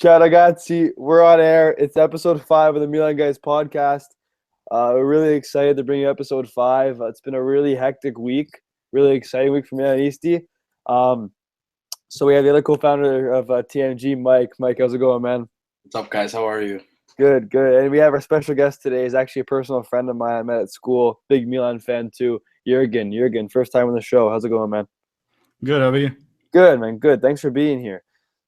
Ciao ragazzi, we're on air. It's episode 5 of the Milan Guys podcast. We're really excited to bring you episode 5. It's been a really hectic week, really exciting week for Milanisti. So we have the other co-founder of TMG, Mike. Mike, how's it going, man? What's up, guys? How are you? Good, good. And we have our special guest today. He's actually a personal friend of mine I met at school. Big Milan fan too. Jurgen. Jurgen, first time on the show. How's it going, man? Good, how are you? Good, man. Good. Thanks for being here.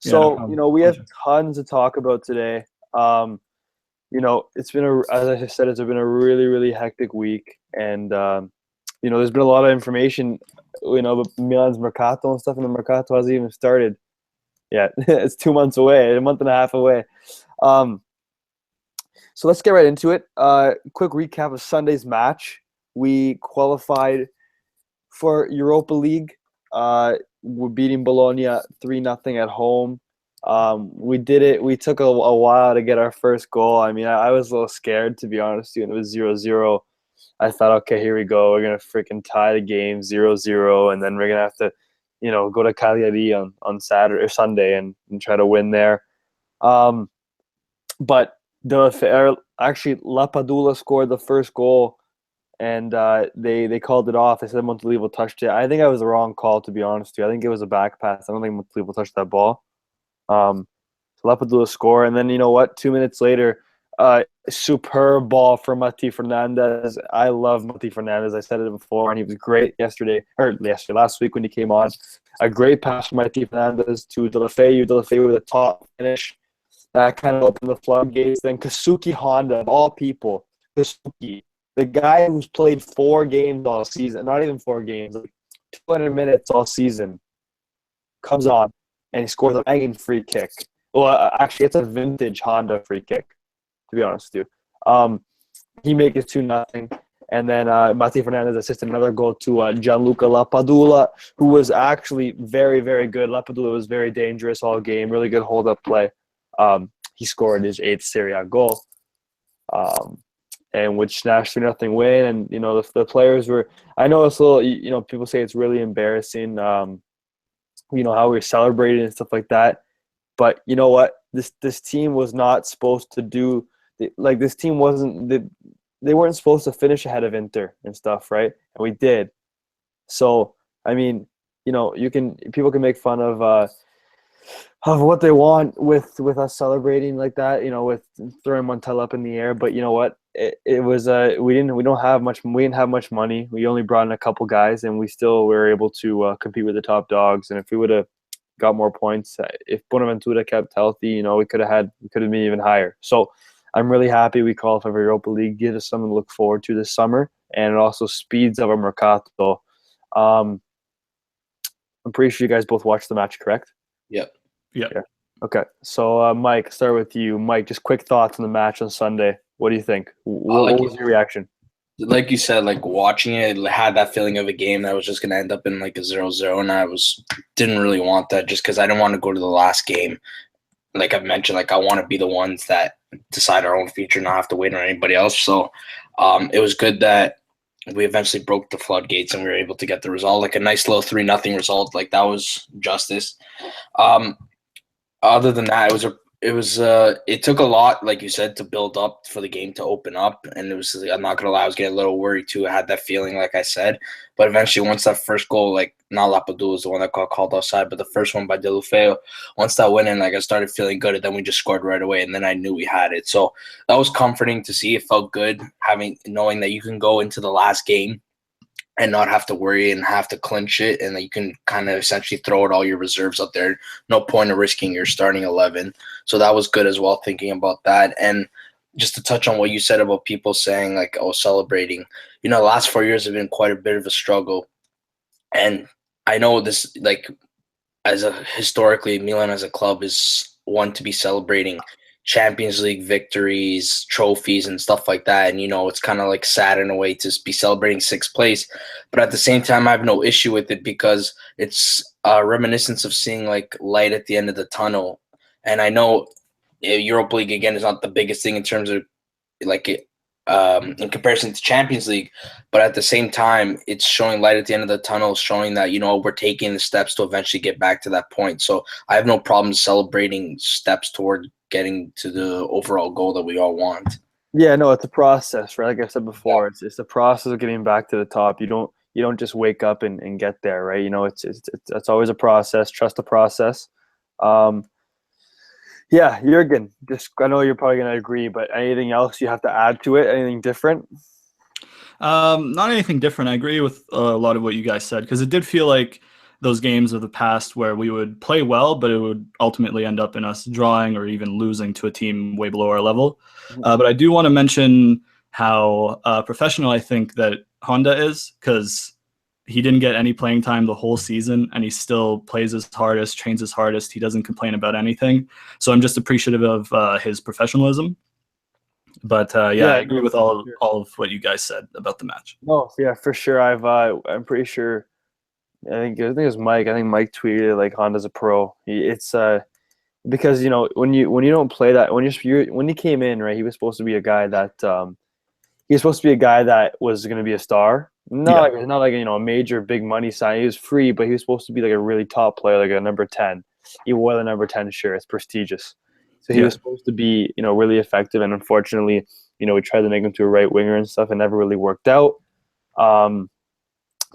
Yeah, no So, problem. we have tons to talk about today. It's been as I said, it's been a really, really hectic week. And, there's been a lot of information, about Milan's mercato and stuff, and the mercato hasn't even started yet. It's 2 months away, a month and a half away. So let's get right into it. Quick recap of Sunday's match. We qualified for Europa League. We're beating Bologna 3-0 at home. We did it. We took a while to get our first goal. I mean, I was a little scared, to be honest, and it was 0-0. I thought, okay, here we go. We're going to freaking tie the game 0-0, and then we're going to have to, go to Cagliari on Saturday or Sunday and try to win there. But actually, Lapadula scored the first goal, and they called it off. They said Montolivo touched it. I think that was the wrong call, to be honest with you. I think it was a back pass. I don't think Montolivo touched that ball. So Lapadula score, and then you know what? 2 minutes later, superb ball for Mati Fernandez. I love Mati Fernandez. I said it before, and he was great last week when he came on. A great pass from Mati Fernandez to Deulofeu. Deulofeu with a top finish. That kind of opened the floodgates. Then Kasuki Honda, of all people, Kasuki, the guy who's played 4 games all season, not even 4 games, like 200 minutes all season, comes on and he scores a banging free kick. Well, actually, it's a vintage Honda free kick, to be honest with you. He makes it 2-0. And then Mati Fernandez assisted another goal to Gianluca Lapadula, who was actually very, very good. Lapadula was very dangerous all game, really good hold-up play. He scored his 8th Serie A goal, and which snatched 3-0 win. And the players were. I know it's a little. People say it's really embarrassing. How we're celebrating and stuff like that. But you know what? This team was not supposed to do. This team wasn't. They weren't supposed to finish ahead of Inter and stuff, right? And we did. So I mean, people can make fun of what they want with us celebrating like that, with throwing Montel up in the air. But you know what? It was we didn't have much money. We only brought in a couple guys, and we still were able to compete with the top dogs. And if we would have got more points, if Bonaventura kept healthy, we could have been even higher. So I'm really happy we qualified for Europa League. Gives us something to look forward to this summer, and it also speeds up our mercato. I'm pretty sure you guys both watched the match, correct? Yep. Yeah. Okay. So, Mike, start with you. Mike, just quick thoughts on the match on Sunday. What do you think? What was your reaction? Like you said, watching it had that feeling of a game that was just going to end up in a 0-0, and I didn't really want that just because I didn't want to go to the last game. Like I've mentioned, I want to be the ones that decide our own future, not have to wait on anybody else. So it was good that we eventually broke the floodgates and we were able to get the result, a nice little 3-0 result. That was justice. Other than that, it took a lot, like you said, to build up for the game to open up, and I'm not gonna lie, I was getting a little worried too. I had that feeling, like I said, but eventually, once that first goal, not Lapadula was the one that got called offside, but the first one by Deulofeu, once that went in, I started feeling good, and then we just scored right away, and then I knew we had it. So that was comforting to see. It felt good knowing that you can go into the last game and not have to worry and have to clinch it, and that you can kind of essentially throw out all your reserves up there. No point of risking your starting 11. So that was good as well, thinking about that. And just to touch on what you said about people saying, celebrating. The last 4 years have been quite a bit of a struggle. And I know this, historically, Milan as a club is one to be celebrating Champions League victories, trophies, and stuff like that. And, it's kind of sad in a way to be celebrating 6th place. But at the same time, I have no issue with it because it's a reminiscence of seeing light at the end of the tunnel. And I know Europa League, again, is not the biggest thing in terms of in comparison to Champions League, but at the same time, it's showing light at the end of the tunnel, showing that we're taking the steps to eventually get back to that point. So I have no problem celebrating steps toward getting to the overall goal that we all want. Yeah, no, it's a process, right? Like I said Yeah, before, it's the process of getting back to the top. You don't just wake up and get there, right? It's always a process. Trust the process. Um, yeah, Jurgen, just I know you're probably gonna agree, but anything else you have to add to it? Anything different? Not anything different. I agree with a lot of what you guys said because it did feel like those games of the past where we would play well, but it would ultimately end up in us drawing or even losing to a team way below our level. But I do want to mention how professional I think that Honda is because he didn't get any playing time the whole season and he still plays his hardest, trains his hardest. He doesn't complain about anything. So I'm just appreciative of his professionalism. But yeah, I Yeah, agree no, with for sure. all of what you guys said about the match. No, yeah, for sure. I'm pretty sure. I think it was Mike. I think Mike tweeted like Honda's a pro. It's because when you don't play that when he came in, right, he was supposed to be a guy that he was supposed to be a guy that was going to be a star. Yeah, Not like a major big money sign. He was free, but he was supposed to be like a really top player, like a number 10. He wore the number 10 shirt. It's prestigious. So he yeah, was supposed to be really effective, and unfortunately, we tried to make him to a right winger and stuff, and never really worked out. Um,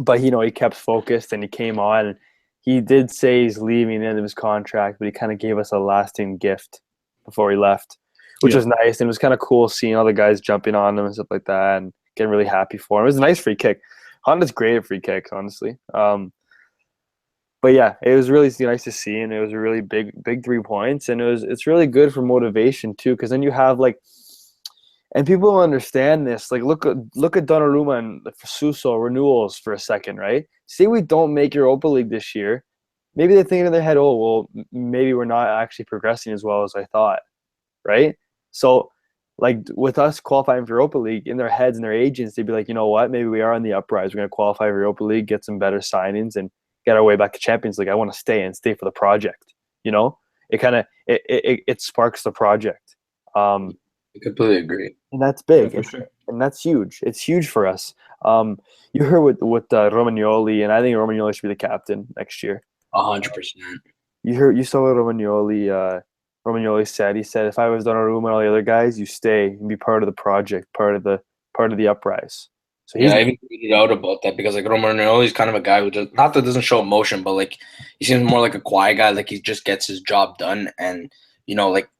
but he kept focused and he came on. And he did say he's leaving at the end of his contract, but he kind of gave us a lasting gift before he left, which yeah, was nice. And it was kind of cool seeing all the guys jumping on him and stuff like that, and getting really happy for him. It was a nice free kick. Honda's great at free kicks, honestly. But yeah, it was really nice to see, and it was a really big 3 points, and it's really good for motivation too, because then you have like, and people don't understand this. Like, look at Donnarumma and Suso renewals for a second, right? Say we don't make Europa League this year, maybe they're thinking in their head, oh well, maybe we're not actually progressing as well as I thought, right? So, like with us qualifying for Europa League, in their heads and their agents, they'd be like, you know what, maybe we are on the uprise. We're going to qualify for Europa League, get some better signings, and get our way back to Champions League. I want to stay for the project. It kind of it sparks the project. I completely agree. And that's yeah, big, for sure. and that's huge. It's huge for us. You heard with Romagnoli, and I think Romagnoli should be the captain next year. 100%. You saw what Romagnoli said. He said, "If I was Donnarumma and all the other guys, you stay and be part of the project, part of the uprise." So Yeah, he's I even tweeted out about that because like Romano is kind of a guy who just not that doesn't show emotion, but like he seems more like a quiet guy. Like he just gets his job done, and like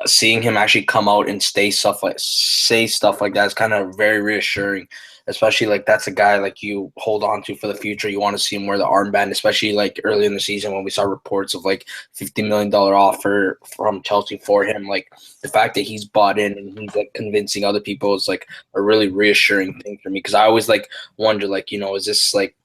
seeing him actually come out and say stuff like that is kind of very reassuring. Especially like that's a guy like you hold on to for the future. You want to see him wear the armband, especially like early in the season when we saw reports of like $50 million offer from Chelsea for him. Like the fact that he's bought in and he's like convincing other people is like a really reassuring thing for me because I always like wonder like is this like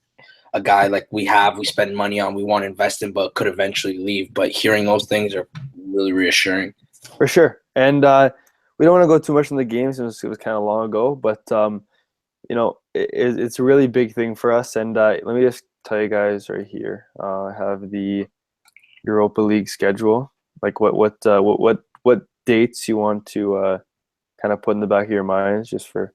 a guy like we spend money on, we want to invest in, but could eventually leave. But hearing those things are really reassuring. for sure. And we don't want to go too much in the games. It was kind of long ago, but it's a really big thing for us. And let me just tell you guys right here. I have the Europa League schedule. Like what dates you want to kind of put in the back of your minds, just for.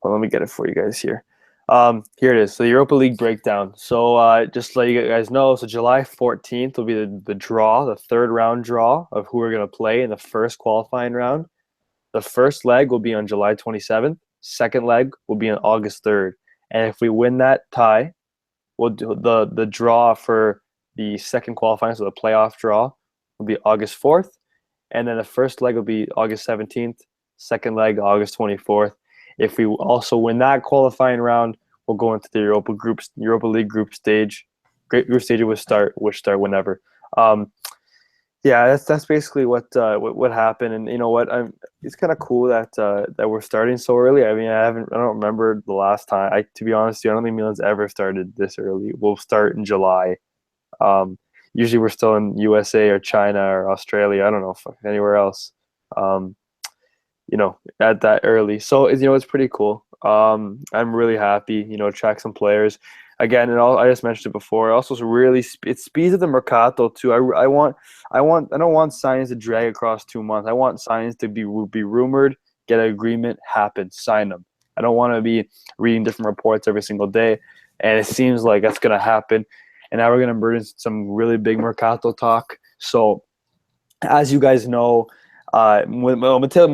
Well, let me get it for you guys here. Here it is. So the Europa League breakdown. So just to let you guys know, so July 14th will be the draw, the third round draw of who we're going to play in the first qualifying round. The first leg will be on July 27th. Second leg will be on August 3rd. And if we win that tie, we'll do the draw for the second qualifying, so the playoff draw will be August 4th. And then the first leg will be August 17th. Second leg, August 24th. If we also win that qualifying round, we'll go into the Europa League group stage. Great group stage would start whenever. Yeah, that's basically what happened. And you know what? It's kind of cool that we're starting so early. I mean, I don't remember the last time. To be honest, I don't think Milan's ever started this early. We'll start in July. Usually we're still in USA or China or Australia. I don't know if anywhere else. At that early. So it's pretty cool. I'm really happy. Attract some players. Again, and I just mentioned it before. Also, it speeds up the mercato too. I don't want signings to drag across 2 months. I want signings to be rumored, get an agreement, happen, sign them. I don't want to be reading different reports every single day, and it seems like that's going to happen. And now we're going to merge into some really big mercato talk. So, as you guys know, Matteo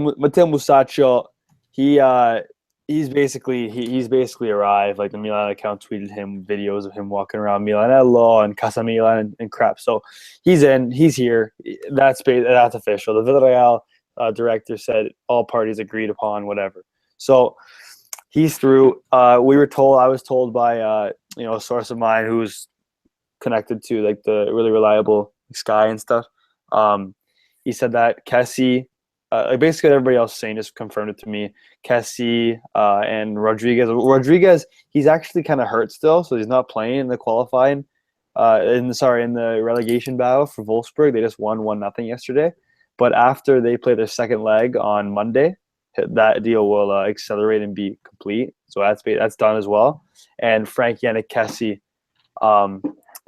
Musacchio, he's basically arrived. Like the Milan account tweeted him videos of him walking around Milanello and Casa Milan and crap. So he's in, he's here. That's official. The Villarreal director said all parties agreed upon whatever. So he's through. I was told by a source of mine who's connected to like the really reliable Sky and stuff. He said that Kessie, basically everybody else saying just confirmed it to me. Kessie and Rodriguez. Rodriguez, he's actually kind of hurt still, so he's not playing in the qualifying. In the relegation battle for Wolfsburg, they just won 1-0 yesterday. But after they play their second leg on Monday, that deal will accelerate and be complete. So that's done as well. And Frank Yannick Kessie,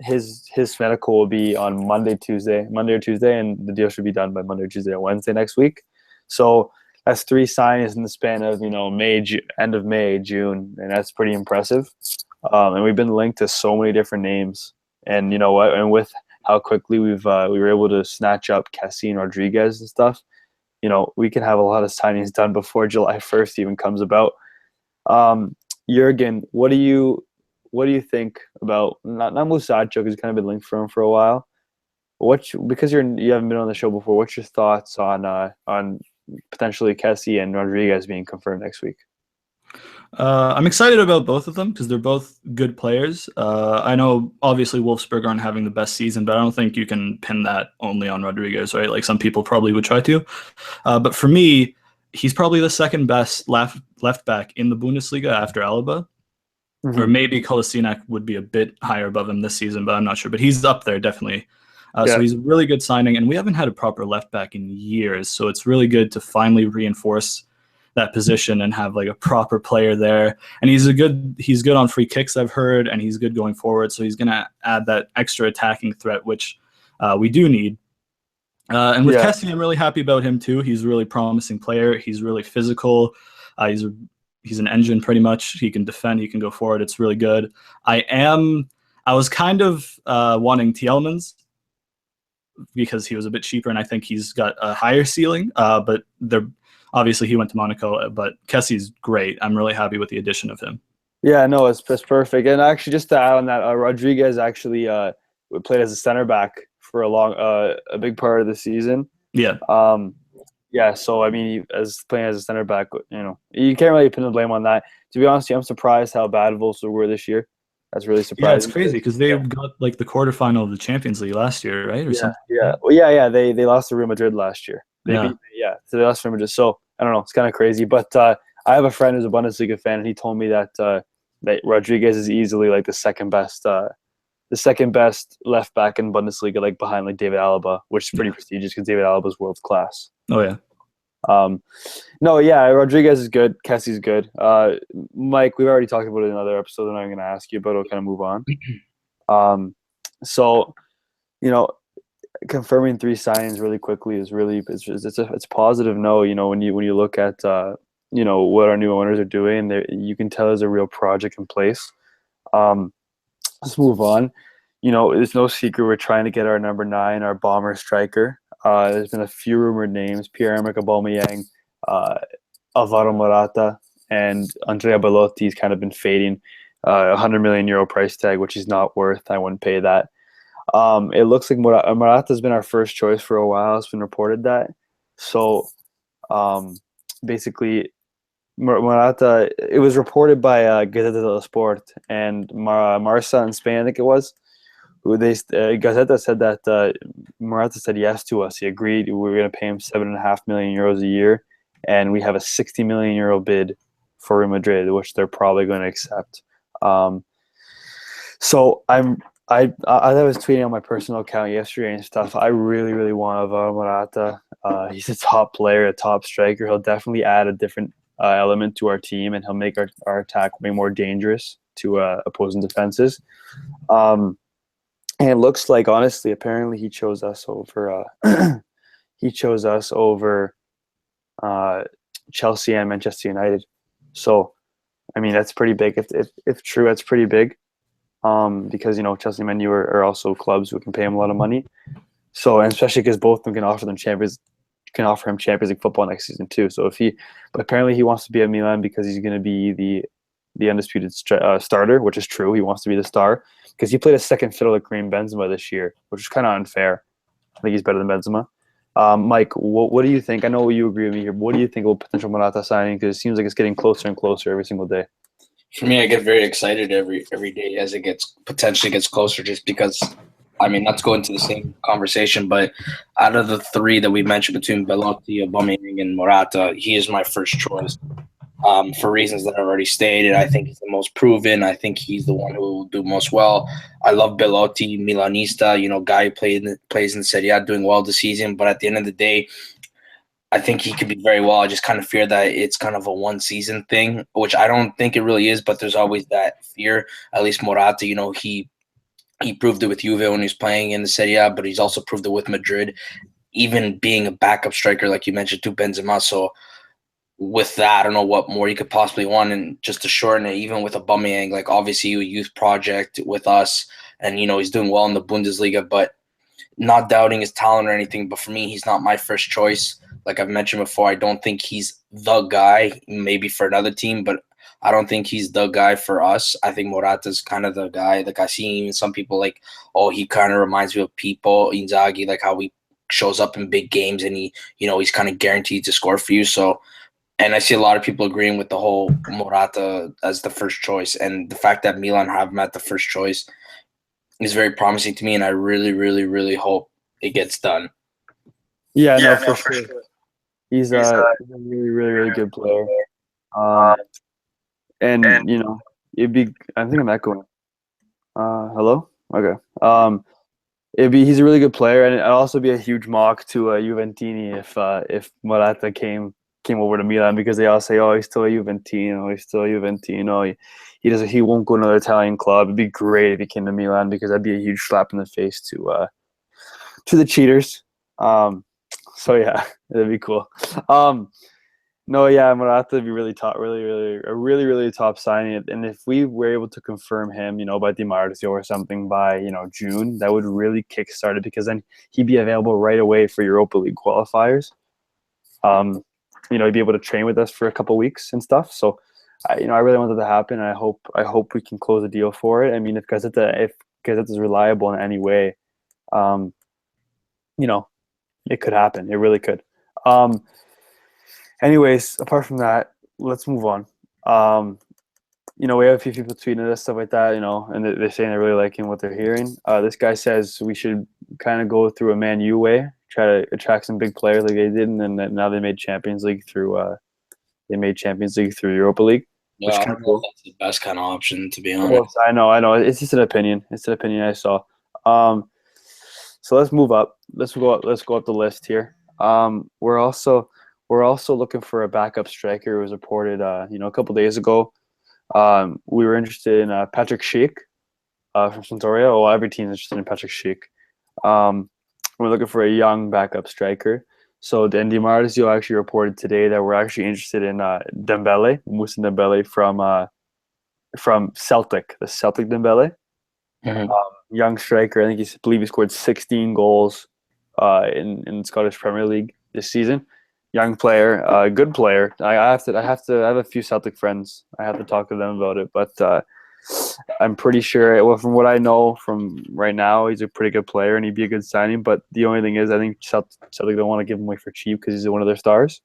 his medical will be on Monday or Tuesday, and the deal should be done by Monday, Tuesday, or Wednesday next week. So that's 3 signings in the span of end of May, June, and that's pretty impressive. And we've been linked to so many different names, and you know what? And with how quickly we were able to snatch up Kessie and Rodriguez and stuff, we can have a lot of signings done before July 1st even comes about. Jurgen, what do you think about not Musacchio, because he's kind of been linked for him for a while? Because you haven't been on the show before, what's your thoughts on potentially Kessie and Rodriguez being confirmed next week? I'm excited about both of them because they're both good players. I know obviously Wolfsburg aren't having the best season, but I don't think you can pin that only on Rodriguez, right? Like some people probably would try to. But for me, he's probably the second best left back in the Bundesliga after Alaba. Mm-hmm. Or maybe Kolasinac would be a bit higher above him this season, but I'm not sure. But he's up there, definitely. So he's a really good signing, and we haven't had a proper left back in years, so it's really good to finally reinforce that position and have like a proper player there. And he's good on free kicks, I've heard, and he's good going forward, so he's going to add that extra attacking threat, which we do need. And with Kessie, I'm really happy about him too. He's a really promising player. He's really physical. He's an engine pretty much. He can defend. He can go forward. It's really good. I was kind of wanting Tielemans because he was a bit cheaper, and I think he's got a higher ceiling. But obviously he went to Monaco. But Kessie's great. I'm really happy with the addition of him. Yeah, no, it's perfect. And actually, just to add on that, Rodriguez actually played as a center back for a big part of the season. Yeah. Yeah, so I mean, playing as a center back, you can't really pin the blame on that. To be honest, I'm surprised how bad Wolfsburg were this year. That's really surprising. Yeah, it's crazy because they got like the quarterfinal of the Champions League last year, right? Or something. Yeah. Well, they lost to Real Madrid last year. So they lost to Real Madrid. So I don't know, it's kind of crazy. But I have a friend who's a Bundesliga fan, and he told me that Rodriguez is easily like the second best left back in Bundesliga, like behind like David Alaba, which is pretty prestigious because David Alaba is world class. Oh yeah. Rodriguez is good. Kessie's good. Mike, we've already talked about it in another episode, and I'm going to ask you, but we'll kind of move on. So, confirming 3 signings really quickly is really it's positive. No, when you look at what our new owners are doing, you can tell there's a real project in place. Let's move on. It's no secret we're trying to get our number 9, our bomber striker. There's been a few rumored names: Pierre-Emerick Aubameyang, Alvaro Morata, and Andrea Belotti's kind of been fading. 100 million euro price tag, which he's not worth. I wouldn't pay that. It looks like Morata's been our first choice for a while. It's been reported that. So, basically, Morata. It was reported by Gazzetta dello Sport and Marca in Spain, I think it was. Gazzetta said that Morata said yes to us. He agreed. We were going to pay him 7.5 million euros a year, and we have a 60 million euro bid for Real Madrid, which they're probably going to accept. So I was tweeting on my personal account yesterday and stuff. I really, really want Alvaro Morata. He's a top player, a top striker. He'll definitely add a different element to our team, and he'll make our attack way more dangerous to opposing defenses. And it looks like, honestly, apparently he chose us over Chelsea and Manchester United. So, I mean, that's pretty big. If true, that's pretty big. Because Chelsea and Man U are also clubs who can pay him a lot of money. So, and especially because both of them can offer him Champions League football next season too. So but apparently he wants to be at Milan because he's going to be the undisputed starter, which is true. He wants to be the star because he played a second fiddle at Karim Benzema this year, which is kind of unfair. I think he's better than Benzema. Mike, what do you think? I know you agree with me here. But what do you think of potential Morata signing? Because it seems like it's getting closer and closer every single day. For me, I get very excited every day as it potentially gets closer, just because. I mean, not to go into the same conversation, but out of the three that we mentioned between Belotti, Aubameyang, and Morata, he is my first choice. For reasons that I've already stated, I think he's the most proven. I think he's the one who will do most well. I love Belotti, Milanista, guy who plays in Serie A, doing well this season. But at the end of the day, I think he could be very well. I just kind of fear that it's kind of a one-season thing, which I don't think it really is, but there's always that fear. At least Morata, he proved it with Juve when he was playing in the Serie A, but he's also proved it with Madrid, even being a backup striker, like you mentioned, to Benzema. So with that, I don't know what more you could possibly want. And just to shorten it, even with Aubameyang, like obviously a youth project with us, and, he's doing well in the Bundesliga, but not doubting his talent or anything. But for me, he's not my first choice. Like I've mentioned before, I don't think he's the guy, maybe for another team, but I don't think he's the guy for us. I think Morata's kind of the guy. Like I see even some people like, he kind of reminds me of Pipo Inzaghi, like how he shows up in big games and he's kind of guaranteed to score for you. So, and I see a lot of people agreeing with the whole Morata as the first choice, and the fact that Milan have him at the first choice is very promising to me, and I really, really, really hope it gets done. Yeah, no, for sure. He's a really, really, really good player. And it'd be. I think I'm echoing. Hello. Okay. He's a really good player, and it'd also be a huge mock to Juventini if Morata came over to Milan, because they all say, he's still a Juventino. He won't go to another Italian club. It'd be great if he came to Milan, because that'd be a huge slap in the face to the cheaters. So yeah, that'd be cool. No, yeah, Morata would be really top, really top signing. And if we were able to confirm him, by Di Marzio or something by, June, that would really kickstart it, because then he'd be available right away for Europa League qualifiers. He'd be able to train with us for a couple weeks and stuff. So, I really want that to happen. And I hope we can close a deal for it. I mean, if Gazzetta is reliable in any way, it could happen. It really could. Anyways, apart from that, let's move on. We have a few people tweeting us, stuff like that, and they're saying they're really liking what they're hearing. This guy says we should kind of go through a Man U way, try to attract some big players like they did, and then now they made Champions League through Europa League. Yeah, I don't know if that's the best kind of option, to be honest. I know. It's just an opinion. It's an opinion I saw. So let's move up. Let's go up the list here. We're also looking for a backup striker. It was reported, a couple days ago. We were interested in Patrick Schick from Sampdoria. Well, every team's interested in Patrick Schick. We're looking for a young backup striker. So then Di Marzio actually reported today that we're actually interested in Dembele, Moussa Dembele from Celtic, the Celtic Dembele. Mm-hmm. Young striker. I believe he scored 16 goals in the Scottish Premier League this season. Young player, good player. I have a few Celtic friends. I have to talk to them about it, but I'm pretty sure. Well, from what I know from right now, he's a pretty good player and he'd be a good signing. But the only thing is, I think Celtic don't want to give him away for cheap because he's one of their stars.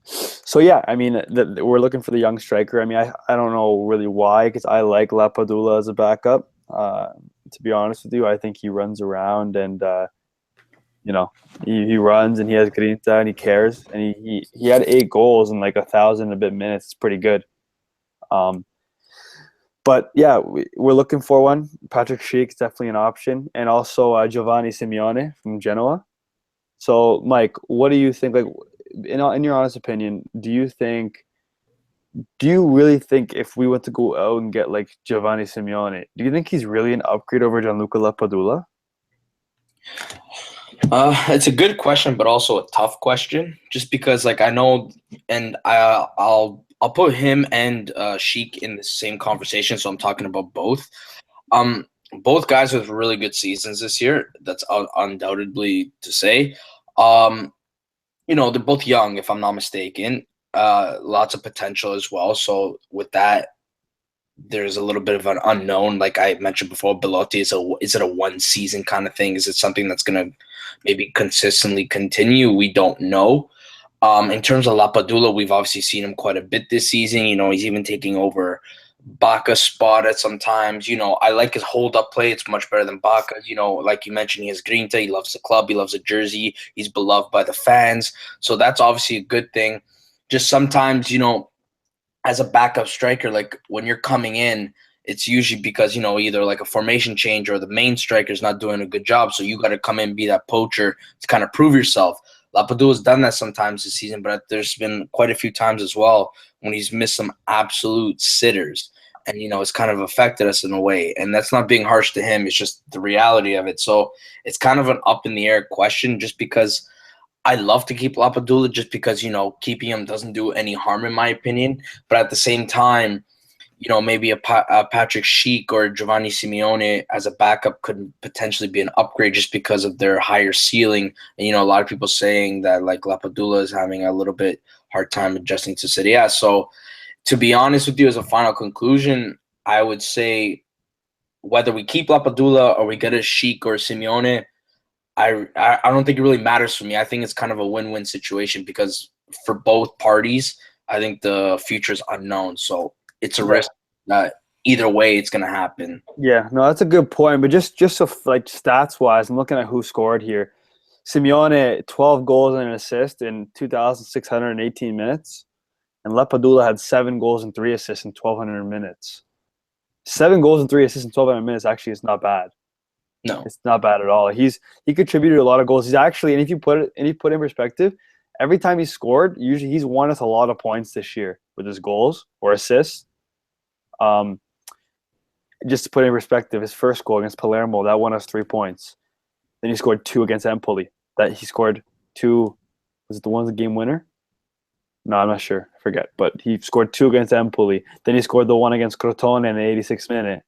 So yeah, I mean, we're looking for the young striker. I mean, I don't know really why, because I like Lapadula as a backup. To be honest with you, I think he runs around and. He runs and he has grinta and he cares, and he had 8 goals in like 1,000 and a bit minutes. It's pretty good. But yeah, we're looking for one. Patrick Schick's definitely an option, and also Giovanni Simeone from Genoa. So, Mike, what do you think? Like, in your honest opinion, do you really think if we went to go out and get like Giovanni Simeone, do you think he's really an upgrade over Gianluca Lapadula? It's a good question, but also a tough question. Just because, like, I know, and I'll put him and Sheik in the same conversation. So I'm talking about both. Um, both guys with really good seasons this year. That's undoubtedly to say. Um, they're both young, if I'm not mistaken. Lots of potential as well. So with that, there's a little bit of an unknown. Like I mentioned before, Belotti is it a one season kind of thing? Is it something that's gonna maybe consistently continue? We don't know. In terms of Lapadula, we've obviously seen him quite a bit this season. He's even taking over Baca's spot at sometimes. I like his hold up play. It's much better than Baca. Like you mentioned, he has Grinta. He loves the club. He loves the jersey. He's beloved by the fans. So that's obviously a good thing. Just sometimes, as a backup striker, like when you're coming in, it's usually because, either like a formation change or the main striker is not doing a good job. So you got to come in and be that poacher to kind of prove yourself. Lapadula's done that sometimes this season, but there's been quite a few times as well when he's missed some absolute sitters. And, it's kind of affected us in a way. And that's not being harsh to him. It's just the reality of it. So it's kind of an up in the air question just because I love to keep Lapadula just because, keeping him doesn't do any harm in my opinion. But at the same time, maybe a Patrick Schick or Giovanni Simeone as a backup could potentially be an upgrade just because of their higher ceiling. And, a lot of people saying that like Lapadula is having a little bit hard time adjusting to Serie A. So to be honest with you, as a final conclusion, I would say whether we keep Lapadula or we get a Schick or a Simeone, I don't think it really matters for me. I think it's kind of a win-win situation because for both parties, I think the future is unknown. So it's a risk that either way it's going to happen. Yeah, no, that's a good point. But just so like stats wise, I'm looking at who scored here. Simeone 12 goals and an assist in 2,618 minutes, and Lapadula had 7 goals and 3 assists in 1,200 minutes. 7 goals and 3 assists in 1,200 minutes actually is not bad. No, it's not bad at all. He contributed a lot of goals. He's actually, and if you put it in perspective, every time he scored, usually he's won us a lot of points this year with his goals or assists. Just to put it in perspective, his first goal against Palermo, that won us 3 points. Then he scored 2 against Empoli. That he scored 2. Was it the one the game winner? No, I'm not sure. I forget. But he scored 2 against Empoli. Then he scored the one against Crotone in the 86th minute.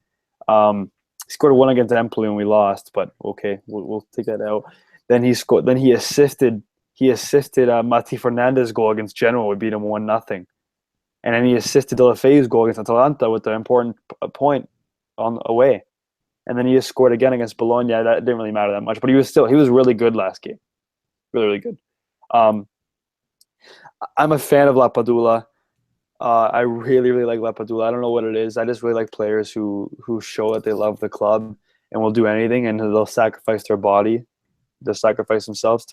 He scored 1 against Empoli and we lost, but okay, we'll take that out. Then he scored. Then he assisted Mati Fernandez's goal against Genoa. We beat him 1-0, and then he assisted De La Feu's goal against Atalanta with the important point on away. And then he just scored again against Bologna. That didn't really matter that much, but he was really good last game, really good. I'm a fan of Lapadula. I really, really like Lapadula. I don't know what it is. I just really like players who show that they love the club and will do anything, and they'll sacrifice their body, they'll sacrifice themselves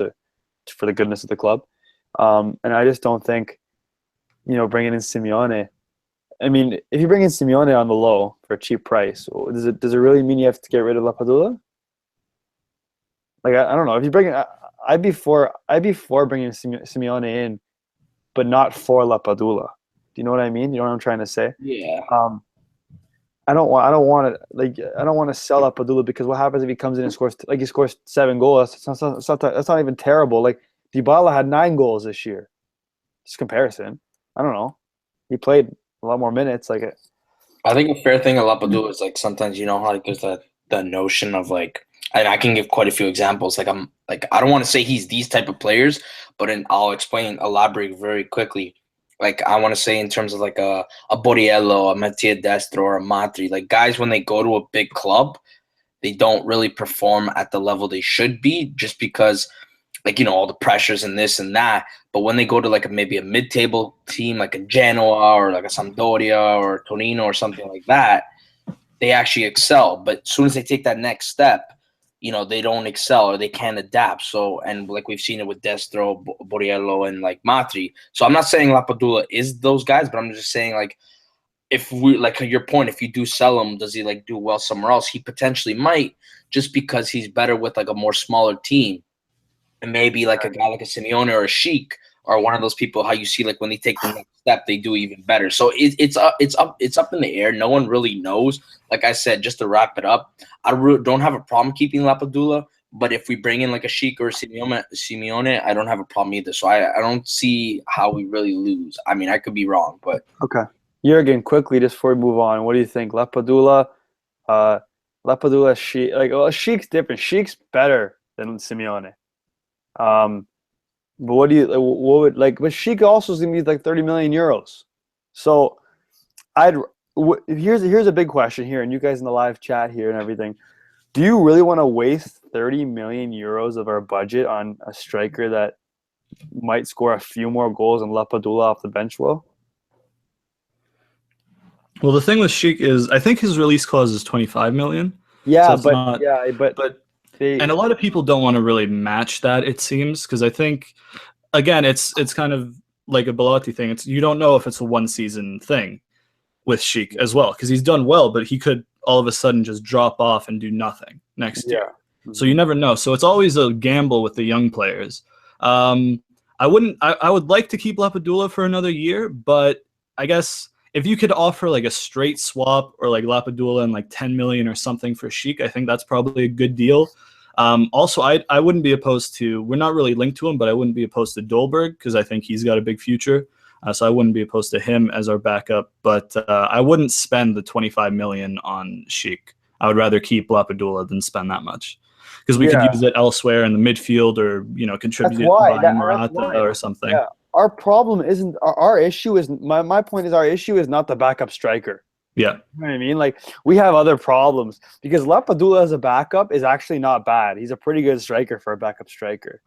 for the goodness of the club. And I just don't think, bringing in Simeone. I mean, if you bring in Simeone on the low for a cheap price, does it really mean you have to get rid of Lapadula? Like I don't know. If you bring in, I'd be for bringing Simeone in, but not for Lapadula. Do you know what I mean? You know what I'm trying to say? Yeah. I don't want to sell Lapadula because what happens if he comes in and scores he scores 7 goals? That's not even terrible. Like Dybala had 9 goals this year. Just comparison. I don't know. He played a lot more minutes. I think a fair thing a Lapadula is like sometimes how there's that notion of like, and I can give quite a few examples. Like I don't want to say he's these type of players, but I'll elaborate very quickly. Like I want to say in terms of like a Borriello, a Mattia Destro, or a Matri, like guys when they go to a big club, they don't really perform at the level they should be just because all the pressures and this and that. But when they go to maybe a mid-table team like a Genoa or like a Sampdoria or Torino or something like that, they actually excel. But as soon as they take that next step, they don't excel or they can't adapt. So, and like we've seen it with Destro, Borriello, and like Matri. So I'm not saying Lapadula is those guys, but I'm just saying if we your point, if you do sell him, does he do well somewhere else? He potentially might, just because he's better with a more smaller team, and maybe a guy like a Simeone or a Sheik are one of those people. How you see when they take the next step, they do even better. So it's up in the air. No one really knows. Like I said, just to wrap it up, I don't have a problem keeping Lapadula, But if we bring in like a Sheik or Simeone, I don't have a problem either. So I don't see how we really lose. I mean, I could be wrong, but Okay. Jurgen, quickly, just before we move on, what do you think? Lapadula, Sheik. Like, well, Sheik's different. Sheik's better than Simeone. But what do you, what would, like, but Sheik also is going to be like 30 million euros. So here's a big question here, and you guys in the live chat here and everything. Do you really want to waste 30 million euros of our budget on a striker that might score a few more goals and Lapadula off the bench will? Well, the thing with Sheik is, I think his release clause is 25 million. Yeah, so but and a lot of people don't want to really match that, it seems, because I think, again, it's kind of like a Belotti thing. It's, you don't know if it's a one season thing with Sheik as well, because he's done well, but he could all of a sudden just drop off and do nothing next year. Mm-hmm. So you never know. So it's always a gamble with the young players. I would like to keep Lapadula for another year, but I guess if you could offer like a straight swap or like Lapadula and like 10 million or something for Sheik, I think that's probably a good deal. Also, I wouldn't be opposed to, we're not really linked to him, but I wouldn't be opposed to Dolberg because I think he's got a big future. So I wouldn't be opposed to him as our backup, but I wouldn't spend the 25 million on Sheik. I would rather keep Lapadula than spend that much, because we could use it elsewhere in the midfield, or contribute it by Morata or something. Yeah. Our problem isn't, our issue is, my point is, our issue is not the backup striker. Yeah. You know what I mean? Like, we have other problems, because Lapadula as a backup is actually not bad. He's a pretty good striker for a backup striker.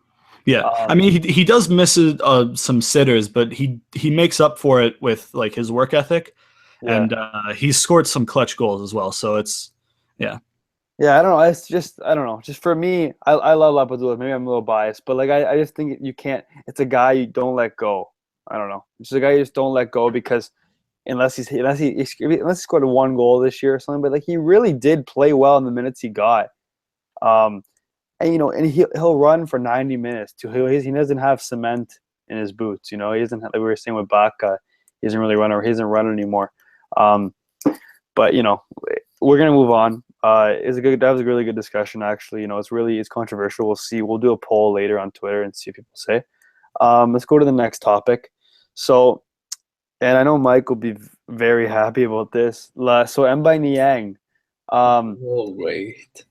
Yeah, I mean, he does miss some sitters, but he makes up for it with like his work ethic, and he's scored some clutch goals as well. So it's yeah, I don't know. It's just, I don't know. Just for me, I love Lapadula. Maybe I'm a little biased, but like I just think you can't. It's a guy you don't let go. I don't know. It's a guy you just don't let go, because unless he scored one goal this year or something, but like he really did play well in the minutes he got. And and he'll run for 90 minutes too. He doesn't have cement in his boots. He doesn't have, like we were saying with Baca, he doesn't really run, or he doesn't run anymore. But we're gonna move on. That was a really good discussion, actually. It's controversial. We'll see. We'll do a poll later on Twitter and see what people say. Let's go to the next topic. So, and I know Mike will be very happy about this. So Mbai Niang. wait.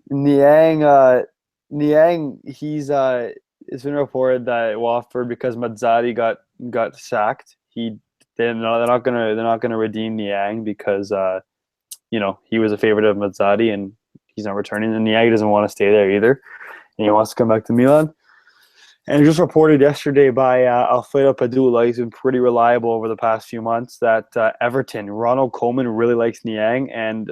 Niang, it's been reported that Watford, because Mazzari got sacked, they're not gonna redeem Niang because he was a favorite of Mazzari and he's not returning, and Niang doesn't want to stay there either, and he wants to come back to Milan. And it was just reported yesterday by Alfredo Padula, he's been pretty reliable over the past few months, that Everton, Ronald Koeman really likes Niang, and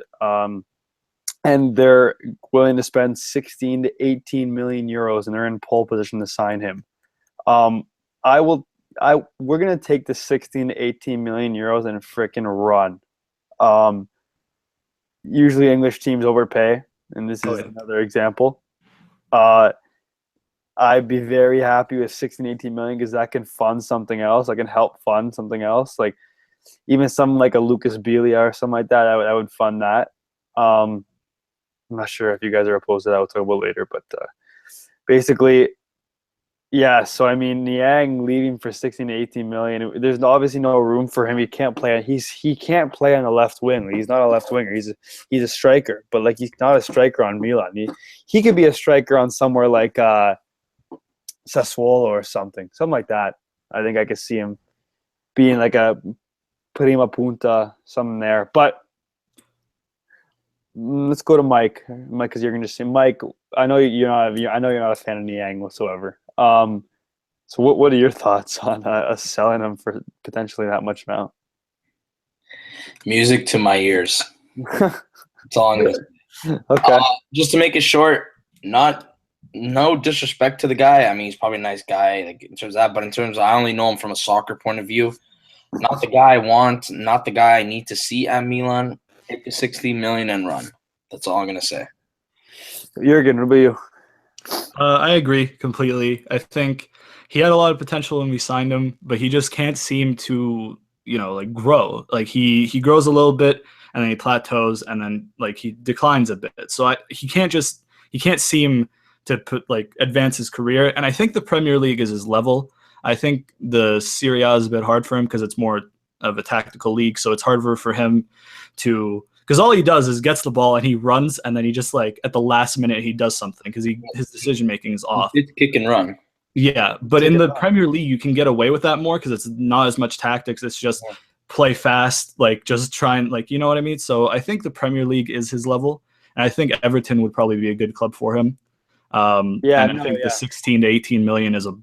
they're willing to spend 16 to 18 million euros, and they're in pole position to sign him. We're gonna take the 16 to 18 million euros and frickin' run. Usually English teams overpay, and this is another example. I'd be very happy with 16, 18 million, because that can fund something else. I can help fund something else, like even something like a Lucas Belia or something like that. I would fund that. I'm not sure if you guys are opposed to that. We'll talk about later, but basically, yeah. So I mean, Niang leaving for 16 to 18 million. There's obviously no room for him. He can't play. He can't play on the left wing. He's not a left winger. He's a striker, but like he's not a striker on Milan. He could be a striker on somewhere like Sassuolo or something like that. I think I could see him being like a prima punta, something there, but. Let's go to Mike. Mike, because you're going to say, Mike, I know you're not a fan of Niang whatsoever. So what are your thoughts on us selling him for potentially that much amount? Music to my ears. That's all I'm going to say. Okay. Just to make it short, no disrespect to the guy. I mean, he's probably a nice guy, like in terms of that, but in terms of, I only know him from a soccer point of view. Not the guy I want, not the guy I need to see at Milan. Take the 60 million and run. That's all I'm going to say. Jurgen, what about you? I agree completely. I think he had a lot of potential when we signed him, but he just can't seem to, like grow. Like he grows a little bit and then he plateaus and then like he declines a bit. So he can't seem to advance his career. And I think the Premier League is his level. I think the Serie A is a bit hard for him because it's more of a tactical league. So it's harder for him to, because all he does is gets the ball and he runs, and then he just at the last minute he does something because his decision making is off. It's kick and run. Yeah, but in the Premier League you can get away with that more because it's not as much tactics. It's just play fast, just try and you know what I mean. So I think the Premier League is his level, and I think Everton would probably be a good club for him. I think the 16 to 18 million is a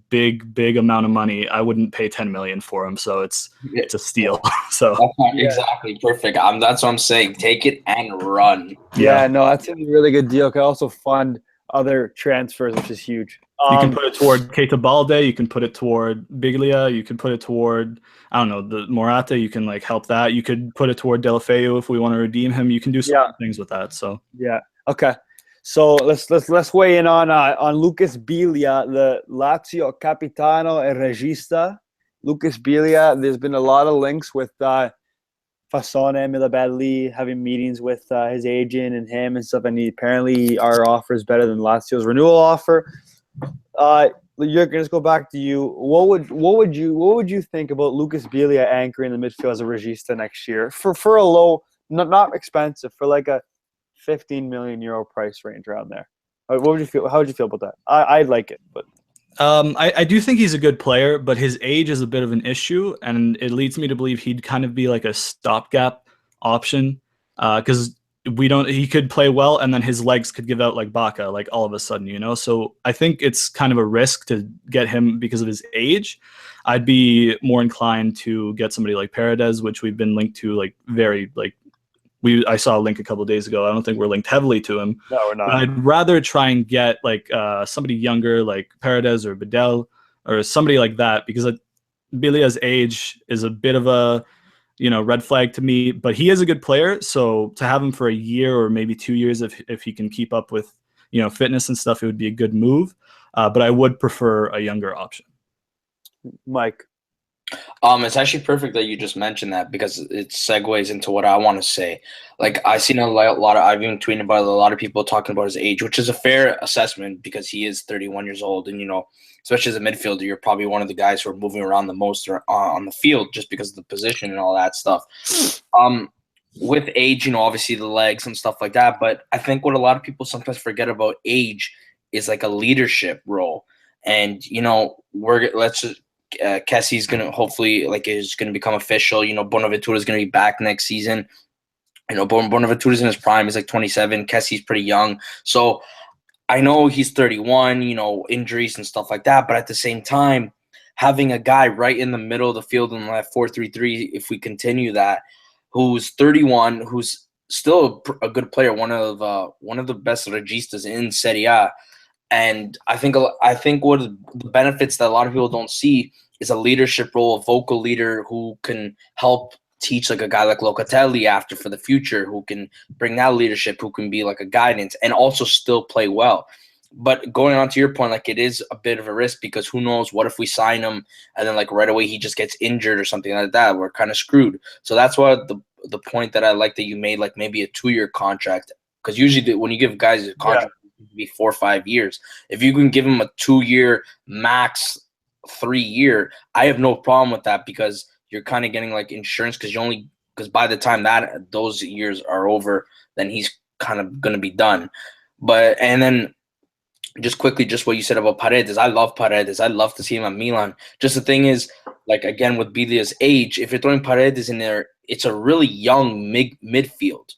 big amount of money. I wouldn't pay 10 million for him, so it's a steal. So exactly perfect. That's what I'm saying. Take it and run. Yeah, no, that's a really good deal. Can also fund other transfers, which is huge. You can put it toward Keita Balde. You can put it toward Biglia. You can put it toward, I don't know, the Morata. You can help that. You could put it toward Deulofeu if we want to redeem him. You can do some things with that. So yeah, okay. So let's weigh in on Lucas Biglia, the Lazio capitano e regista. Lucas Biglia. There's been a lot of links with Fasone Milabelli having meetings with his agent and him and stuff. And apparently our offer is better than Lazio's renewal offer. Jurgen, let's go back to you. What would you think about Lucas Biglia anchoring the midfield as a regista next year for a low, not expensive, for a 15 million euro price range around there? What would you feel? How would you feel about that? I'd like it, but I do think he's a good player, but his age is a bit of an issue, and it leads me to believe he'd kind of be a stopgap option because he could play well and then his legs could give out like Baca, all of a sudden, So I think it's kind of a risk to get him because of his age. I'd be more inclined to get somebody like Paredes, which we've been linked to I saw a link a couple of days ago. I don't think we're linked heavily to him. No, we're not. But I'd rather try and get somebody younger like Paredes or Bedell or somebody like that, because Bilia's age is a bit of a red flag to me, but he is a good player. So to have him for a year or maybe 2 years, if he can keep up with fitness and stuff, it would be a good move. But I would prefer a younger option. Mike. It's actually perfect that you just mentioned that because it segues into what I want to say. I've seen I've even tweeted about a lot of people talking about his age, which is a fair assessment because he is 31 years old. And, especially as a midfielder, you're probably one of the guys who are moving around the most on the field just because of the position and all that stuff. With age, obviously the legs and stuff like that. But I think what a lot of people sometimes forget about age is a leadership role. And, Kessie's gonna hopefully is gonna become official. Bonaventura's gonna be back next season. Bonaventura's in his prime. He's 27. Kessie's pretty young. So I know he's 31, injuries and stuff like that. But at the same time, having a guy right in the middle of the field in that 4-3-3, if we continue that, who's 31, who's still a good player, one of the best registas in Serie A. And I think what the benefits that a lot of people don't see is a leadership role, a vocal leader who can help teach a guy like Locatelli after for the future, who can bring that leadership, who can be a guidance and also still play well. But going on to your point, it is a bit of a risk because who knows, what if we sign him and then right away he just gets injured or something like that? We're kind of screwed. So that's what the point that I like that you made, maybe a 2-year contract, because usually when you give guys a contract, be 4 or 5 years. If you can give him a 2-year max 3-year, I have no problem with that because you're kind of getting insurance because by the time that those years are over, then he's kind of going to be done. And then just quickly, just what you said about Paredes. I love Paredes. I'd love to see him at Milan. Just the thing is, again, with Bilia's age, if you're throwing Paredes in there, it's a really young midfield.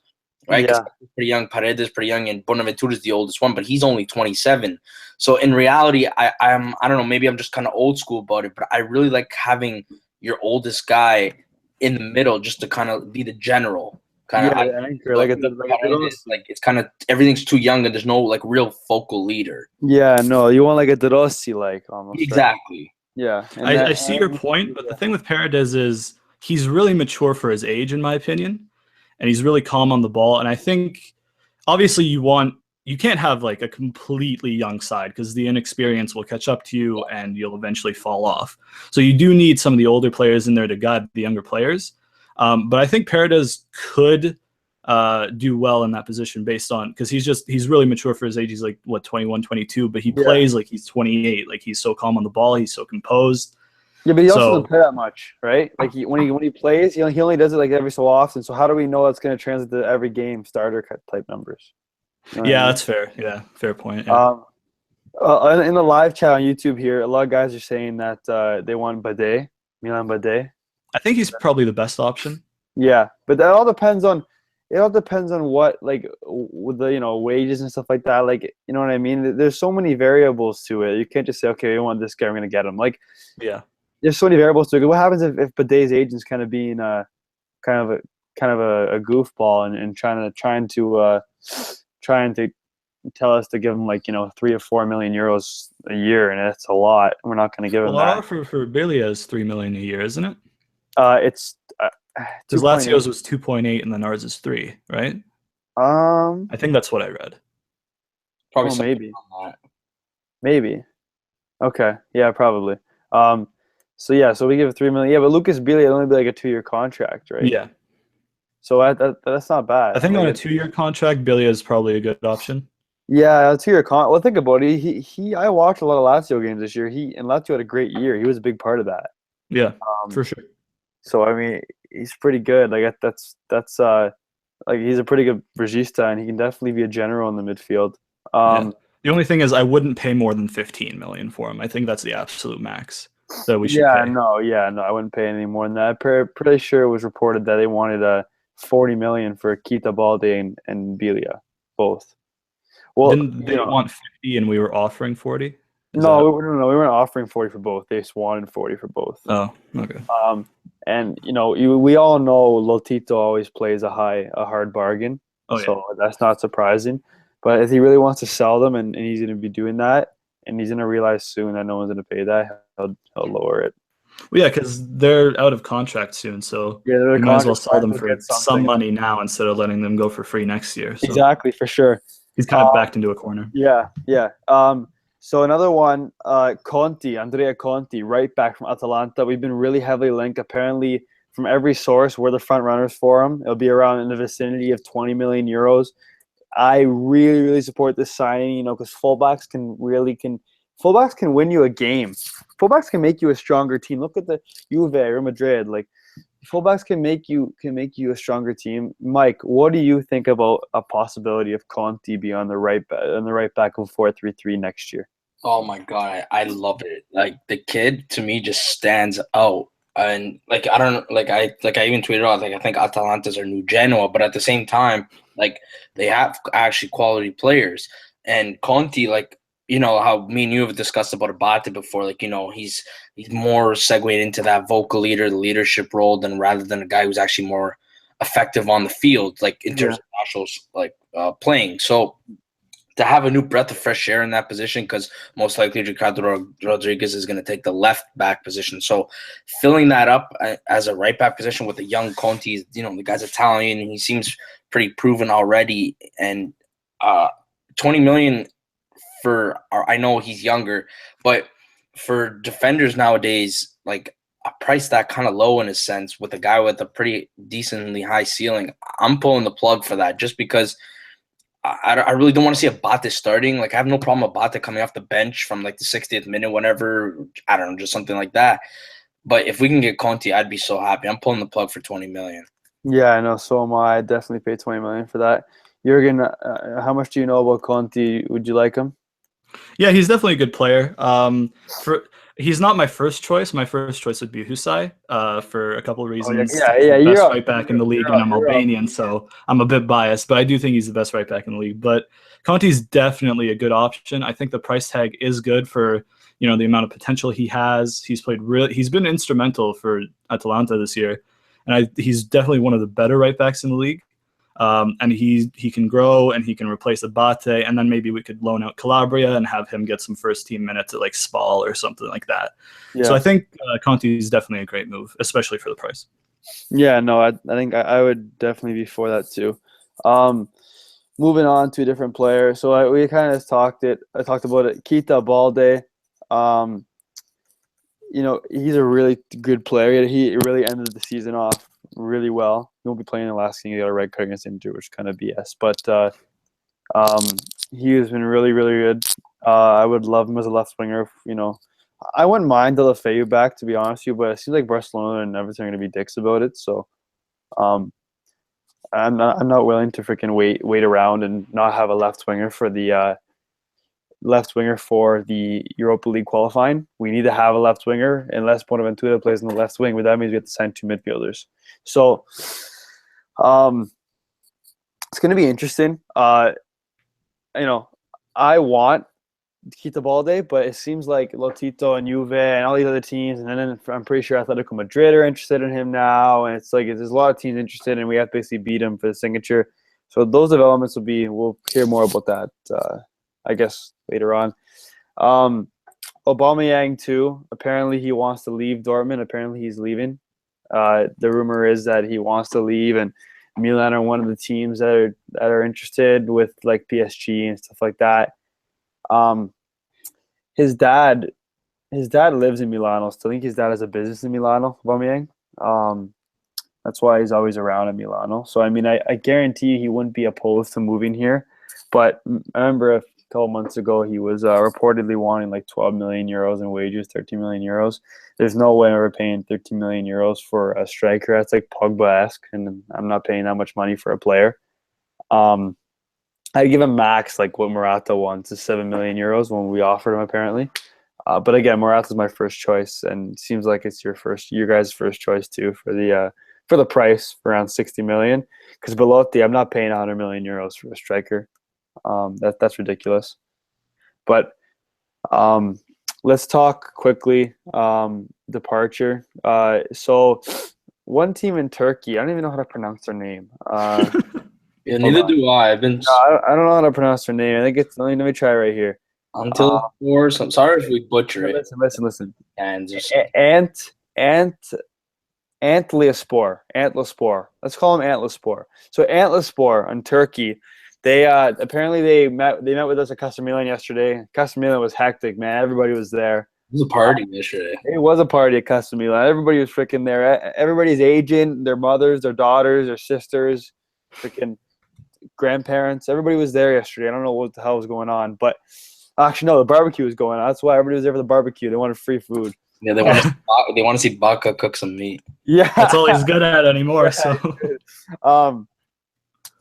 Right? Yeah. Pretty young. Paredes pretty young, and Bonaventura is the oldest one, but he's only 27. So in reality, I don't know, maybe I'm just kind of old school about it, but I really like having your oldest guy in the middle just to kind of be the general. It's kind of everything's too young and there's no real focal leader. Yeah, no, you want a De Rossi almost. Exactly. Right? Yeah. I see your point, but the thing with Paredes is he's really mature for his age, in my opinion. And he's really calm on the ball. And I think, obviously, you can't have a completely young side because the inexperience will catch up to you and you'll eventually fall off. So you do need some of the older players in there to guide the younger players. But I think Paredes could do well in that position based on because he's really mature for his age. He's like 21, 22, but he plays like he's 28. Like he's so calm on the ball, he's so composed. Yeah, but he also doesn't play that much, right? Like when he plays, he only does it like every so often. So how do we know it's going to translate to every game starter type numbers? You know what I mean? That's fair. Yeah, fair point. Yeah. In the live chat on YouTube here, a lot of guys are saying that they want Milan Bade. I think he's probably the best option. Yeah, but that all depends on what like with the wages and stuff like that. Like you know what I mean? There's so many variables to it. You can't just say, okay, we want this guy, we're gonna get him. Like there's so many variables to it. What happens if Bade's agent's kind of being kind of a goofball and trying to tell us to give him like 3 or 4 million euros a year, and it's a lot. We're not going to give him that. Our offer for Belia is 3 million a year, isn't it? It's because Lazio's was 2.8 and then ours is 3, right? I think that's what I read. Probably maybe. Okay, yeah, probably. So we give it 3 million. Yeah, but Lucas Belia will only be like a 2-year contract, right? Yeah. So that's not bad. I think on a 2-year contract, Belia is probably a good option. Yeah, a 2-year contract. Well, think about it. I watched a lot of Lazio games this year. And Lazio had a great year. He was a big part of that. Yeah, for sure. So I mean, he's pretty good. Like that's like he's a pretty good regista, and he can definitely be a general in the midfield. The only thing is, I wouldn't pay more than 15 million for him. I think that's the absolute max that we should pay. No, I wouldn't pay any more than that. Pretty sure it was reported that they wanted 40 million for Keita Balde and Belia, both. Well, didn't they want 50 and we were offering 40? No, we weren't offering 40 for both. They just wanted 40 for both. Oh, okay. And we all know Lotito always plays a hard bargain. So that's not surprising. But if he really wants to sell them and he's going to be doing that, and he's going to realize soon that no one's going to pay that, he'll lower it. Well, yeah, because they're out of contract soon, so you might as well sell them for some money now instead of letting them go for free next year. So exactly, for sure. He's kind of backed into a corner. Yeah. So another one, Andrea Conti, right back from Atalanta. We've been really heavily linked. Apparently, from every source, we're the front runners for him. It'll be around in the vicinity of 20 million euros. I really, really support this signing, because fullbacks can win you a game. Fullbacks can make you a stronger team. Look at the Juve, Real Madrid. Like fullbacks can make you a stronger team. Mike, what do you think about a possibility of Conti be on the right back of 4-3-3 next year? Oh my god, I love it. Like the kid to me just stands out. And like I even tweeted out like I think Atalanta's our new Genoa, but at the same time, like they have actually quality players. And Conti, like how me and you have discussed about Abate before, like he's more segued into that vocal leader, the leadership role, rather than a guy who's actually more effective on the field, like in terms of nationals, like playing. So to have a new breath of fresh air in that position, because most likely Ricardo Rodriguez is going to take the left back position. So filling that up as a right back position with a young Conti, the guy's Italian and he seems pretty proven already. And 20 million I know he's younger, but for defenders nowadays, like a price that kind of low in a sense with a guy with a pretty decently high ceiling, I'm pulling the plug for that just because I really don't want to see Abate starting. Like I have no problem with Abate coming off the bench from like the 60th minute, whenever, I don't know, just something like that. But if we can get Conti, I'd be so happy. I'm pulling the plug for 20 million. Yeah, I know. So am I. I'd definitely pay 20 million for that. Jurgen, how much do you know about Conti? Would you like him? Yeah, he's definitely a good player. He's not my first choice. My first choice would be Husai for a couple of reasons. Yeah. He's the best right back in the league, and I'm Albanian, so I'm a bit biased. But I do think he's the best right back in the league. But Conti's definitely a good option. I think the price tag is good for the amount of potential he has. He's been instrumental for Atalanta this year, and he's definitely one of the better right backs in the league. And he can grow and he can replace Abate, and then maybe we could loan out Calabria and have him get some first team minutes at like Spal or something like that. Yeah. So I think Conti is definitely a great move, especially for the price. Yeah, no, I think I would definitely be for that too. Moving on to a different player. So we kind of talked about it. Keita Balde. He's a really good player. He really ended the season off really well. He won't be playing the last game. He got a red card against Inter, which is kind of BS. But he has been really, really good. I would love him as a left winger. I wouldn't mind De La Feu back, to be honest with you, but it seems like Barcelona and everything are going to be dicks about it. So I'm not willing to freaking wait around and not have a left winger for the Europa League qualifying. We need to have a left winger unless Bonaventura plays in the left wing, but that means we have to sign 2 midfielders. So it's going to be interesting. I want to keep the ball day, but it seems like Lotito and Juve and all these other teams, and then I'm pretty sure Atletico Madrid are interested in him now, and it's like there's a lot of teams interested, and we have to basically beat him for the signature. So those developments we'll hear more about that, I guess, later on. Aubameyang too. Apparently he wants to leave Dortmund. Apparently he's leaving. The rumor is that he wants to leave, and Milan are one of the teams that are interested with like PSG and stuff like that. His dad lives in Milano. So I think his dad has a business in Milano, Aubameyang. That's why he's always around in Milano. So I mean, I guarantee he wouldn't be opposed to moving here. But I remember a couple months ago he was reportedly wanting like 12 million euros in wages, 13 million euros. There's no way we're paying 13 million euros for a striker. That's like Pogba-esque, and I'm not paying that much money for a player. I'd give him max like what Morata wants is 7 million euros when we offered him apparently. But again, Morata's my first choice, and it seems like it's your guys' first choice too for the price for around 60 million. Because Belotti, I'm not paying 100 million euros for a striker. That's ridiculous. But let's talk quickly departure. So one team in Turkey, I don't even know how to pronounce their name. Yeah, neither do I. I don't know how to pronounce her name. I think it's. Let me try right here. Until or some. Sorry if we butcher it. Listen. And Antlispor. Let's call him Antlispor. So Antlispor in Turkey, they apparently they met with us at Casa Milan yesterday. Casa Milan was hectic, man. Everybody was there. It was a party yesterday. It was a party at Casa Milan. Everybody was freaking there. Everybody's aging, their mothers, their daughters, their sisters, freaking grandparents. Everybody was there yesterday. I don't know what the hell was going on, but actually no, the barbecue was going on. That's why everybody was there for the barbecue. They wanted free food. Yeah, they want to see Baca cook some meat. Yeah, that's all he's good at anymore. Yeah, so,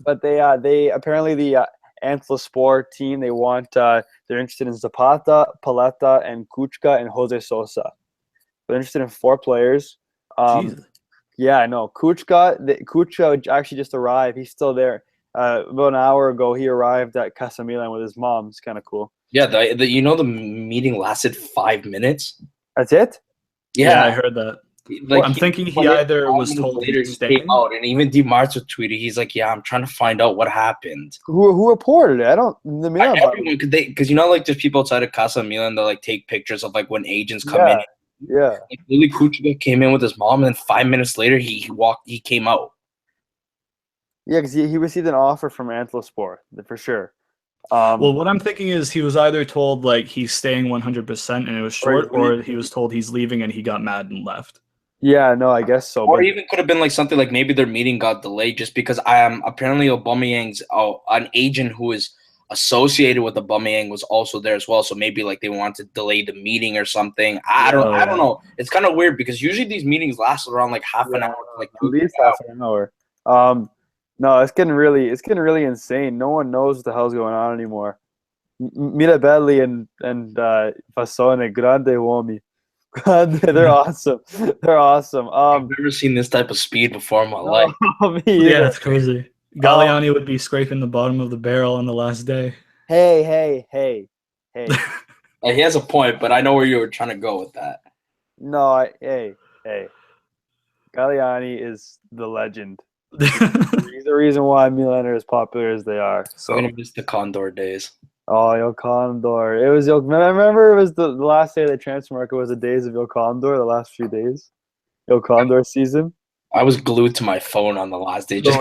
but they apparently the Antlispor team, they want they're interested in Zapata, Paletta, and Kuchka and Jose Sosa. They're interested in 4 players. Yeah, I know. Kuchka actually just arrived. He's still there. About an hour ago, he arrived at Casa Milan with his mom. It's kind of cool. Yeah, the meeting lasted 5 minutes. That's it? Yeah, I heard that. Like, I'm thinking he either was told later he came out, and even Di Marzio tweeted, he's like, "Yeah, I'm trying to find out what happened." Who reported it? I don't. The Milan everyone, because like there's people outside of Casa Milan that like take pictures of like when agents come in. Yeah. Like, Lily Kuchka came in with his mom, and then 5 minutes later he came out. Yeah, because he received an offer from Antlispor for sure. Well, what I'm thinking is he was either told like he's staying 100% and it was short, or he was told he's leaving and he got mad and left. Yeah, no, I guess so. Or even could have been like something like maybe their meeting got delayed just because apparently Aubameyang's an agent who is associated with Aubameyang was also there as well. So maybe like they want to delay the meeting or something. I don't know. It's kind of weird because usually these meetings last around like half an hour, like at least half an hour. No, it's getting really insane. No one knows what the hell's going on anymore. Mirabelli and Fasone, grande uomini. They're awesome. They're awesome. I've never seen this type of speed before in my life. Yeah, it's crazy. Galliani would be scraping the bottom of the barrel on the last day. Hey. He has a point, but I know where you were trying to go with that. No, hey. Galliani is the legend. He's the reason why Milan are as popular as they are. So I'm gonna miss the Condor days. Oh, Il Condor. It was remember it was the last day of the transfer market was the days of Il Condor, the last few days. Il Condor season. I was glued to my phone on the last day, just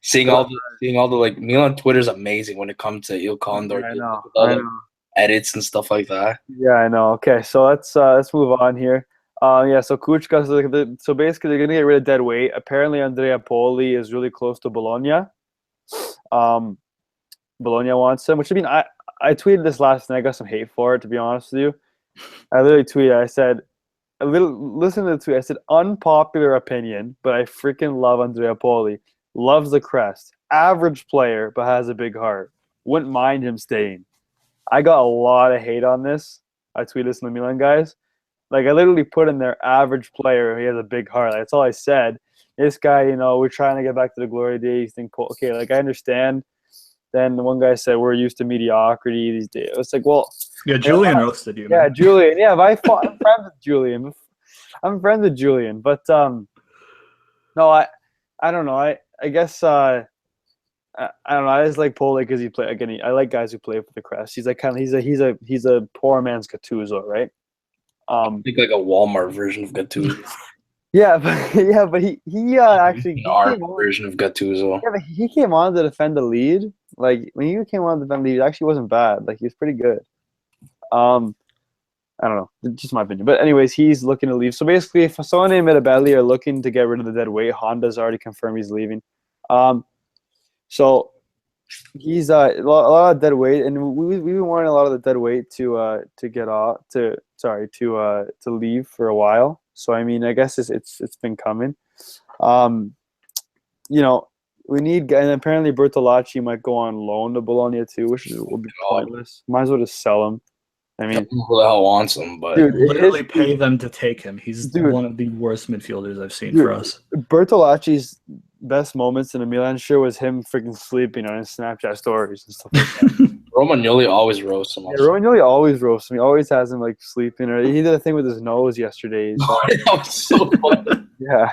seeing all the like Milan Twitter's amazing when it comes to Il Condor. I know. Edits and stuff like that. Yeah, I know. Okay, so let's move on here. Yeah, so Kuchka, so basically they're gonna get rid of dead weight. Apparently, Andrea Poli is really close to Bologna. Um, Bologna wants him, which I mean, I tweeted this last night. I got some hate for it, to be honest with you. I literally tweeted. I said, listen to the tweet. I said, unpopular opinion, but I freaking love Andrea Poli. Loves the crest. Average player, but has a big heart. Wouldn't mind him staying. I got a lot of hate on this. I tweeted this in the Milan guys. Like, I literally put in there average player. He has a big heart. That's all I said. This guy, we're trying to get back to the glory days. Okay, like, I understand. Then the one guy said, we're used to mediocrity these days. It's like, well. Yeah, Julian roasted you, man. Yeah, Julian. Yeah, I'm friends with Julian. I'm friends with Julian. But, no, I don't know. I guess, I don't know. I just like Pole because he play again. I like guys who play for the crest. He's like he's a poor man's Gattuso, right? I think like a Walmart version of Gattuso. but he actually Our version of Gattuso. Yeah, but he came on to defend the lead. Like when he came on to defend the lead, it actually wasn't bad. Like he was pretty good. I don't know, just my opinion. But anyways, he's looking to leave. So basically, if someone named Metabelli are looking to get rid of the dead weight, Honda's already confirmed he's leaving. So he's a lot of dead weight, and we've been wanting a lot of the dead weight to get off to leave for a while. So I mean, I guess it's been coming. We need, and apparently Bertolacci might go on loan to Bologna too, which will be pointless. Might as well just sell him. I mean, who the hell wants him? But dude, literally pay them to take him. He's one of the worst midfielders I've seen for us. Bertolacci's best moments in a Milan shirt was him freaking sleeping on his Snapchat stories and stuff like that. Romagnoli always roasts him. Yeah, Romagnoli always roasts him. He always has him like sleeping, or he did a thing with his nose yesterday. That was so funny. Yeah.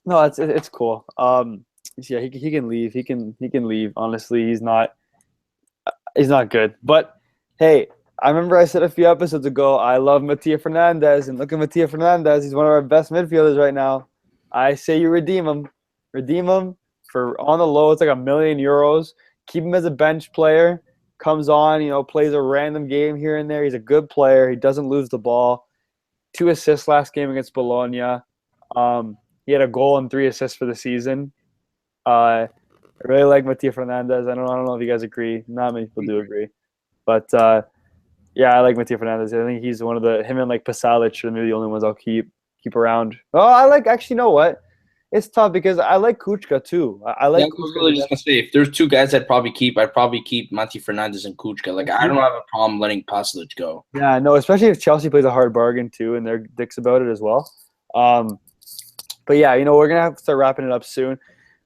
No, it's cool. Yeah, he can leave. He can leave. Honestly, he's not good. But hey, I remember I said a few episodes ago, I love Mattia Fernandez, and look at Mattia Fernandez. He's one of our best midfielders right now. I say you redeem him for on the low. It's like €1 million. Keep him as a bench player. Comes on, plays a random game here and there. He's a good player. He doesn't lose the ball. 2 assists last game against Bologna. He had a goal and 3 assists for the season. I really like Mattia Fernandez. I don't know if you guys agree. Not many people do agree. But, yeah, I like Mattia Fernandez. I think he's one of him and like Pasalic are maybe the only ones I'll keep around. Oh, actually, you know what? It's tough because I like Kuchka too. I like. I was really just gonna say, if there's 2 guys I'd probably keep Mattia Fernandez and Kuchka. Like I don't have a problem letting Pasalic go. Yeah, no, especially if Chelsea plays a hard bargain too, and they're dicks about it as well. But yeah, we're gonna have to start wrapping it up soon.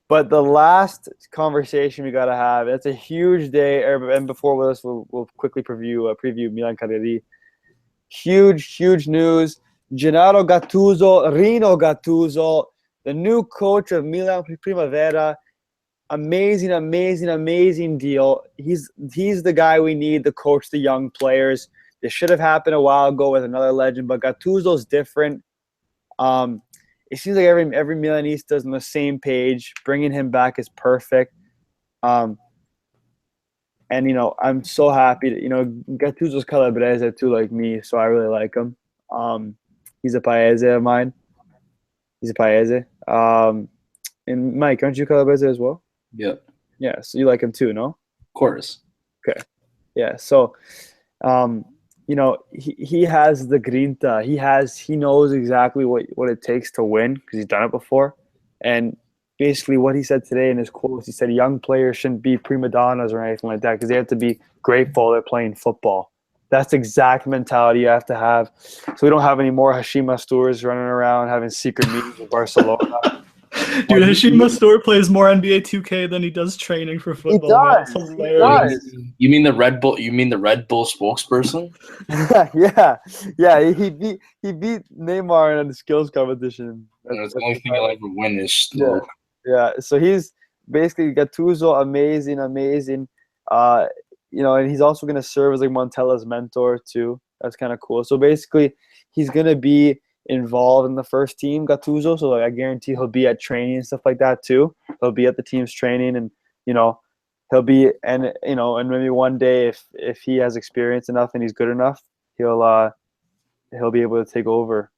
But the last conversation we gotta have, it's a huge day. And before this, we'll quickly preview Milan Cagliari. Huge news. Gennaro Gattuso, Rino Gattuso, the new coach of Milan Primavera. Amazing deal. He's the guy we need to coach the young players. This should have happened a while ago with another legend, but Gattuso's different. It seems like every Milanista is on the same page. Bringing him back is perfect. And I'm so happy that Gattuso's Calabrese too, like me, so I really like him. He's a Paese of mine. He's a Paese. And Mike, aren't you Calabrese as well? Yeah. Yeah, so you like him too, no? Of course. Okay. Yeah, so he has the grinta. He knows exactly what it takes to win because he's done it before. And basically what he said today in his quotes, he said young players shouldn't be prima donnas or anything like that because they have to be grateful they're playing football. That's the exact mentality you have to have. So we don't have any more Hashim Mastours running around having secret meetings with Barcelona. Dude, Hashim Mastour plays more NBA 2K than he does training for football. He does. Man. It's hilarious. You mean the Red Bull spokesperson? yeah. He beat Neymar in the skills competition. That's the only thing he'll ever win is yeah. So he's basically Gattuso, amazing. And he's also going to serve as like Montella's mentor too. That's kind of cool. So basically, he's going to be involved in the first team, Gattuso. So like I guarantee he'll be at training and stuff like that too. He'll be at the team's training, and he'll be and maybe one day if he has experience enough and he's good enough, he'll he'll be able to take over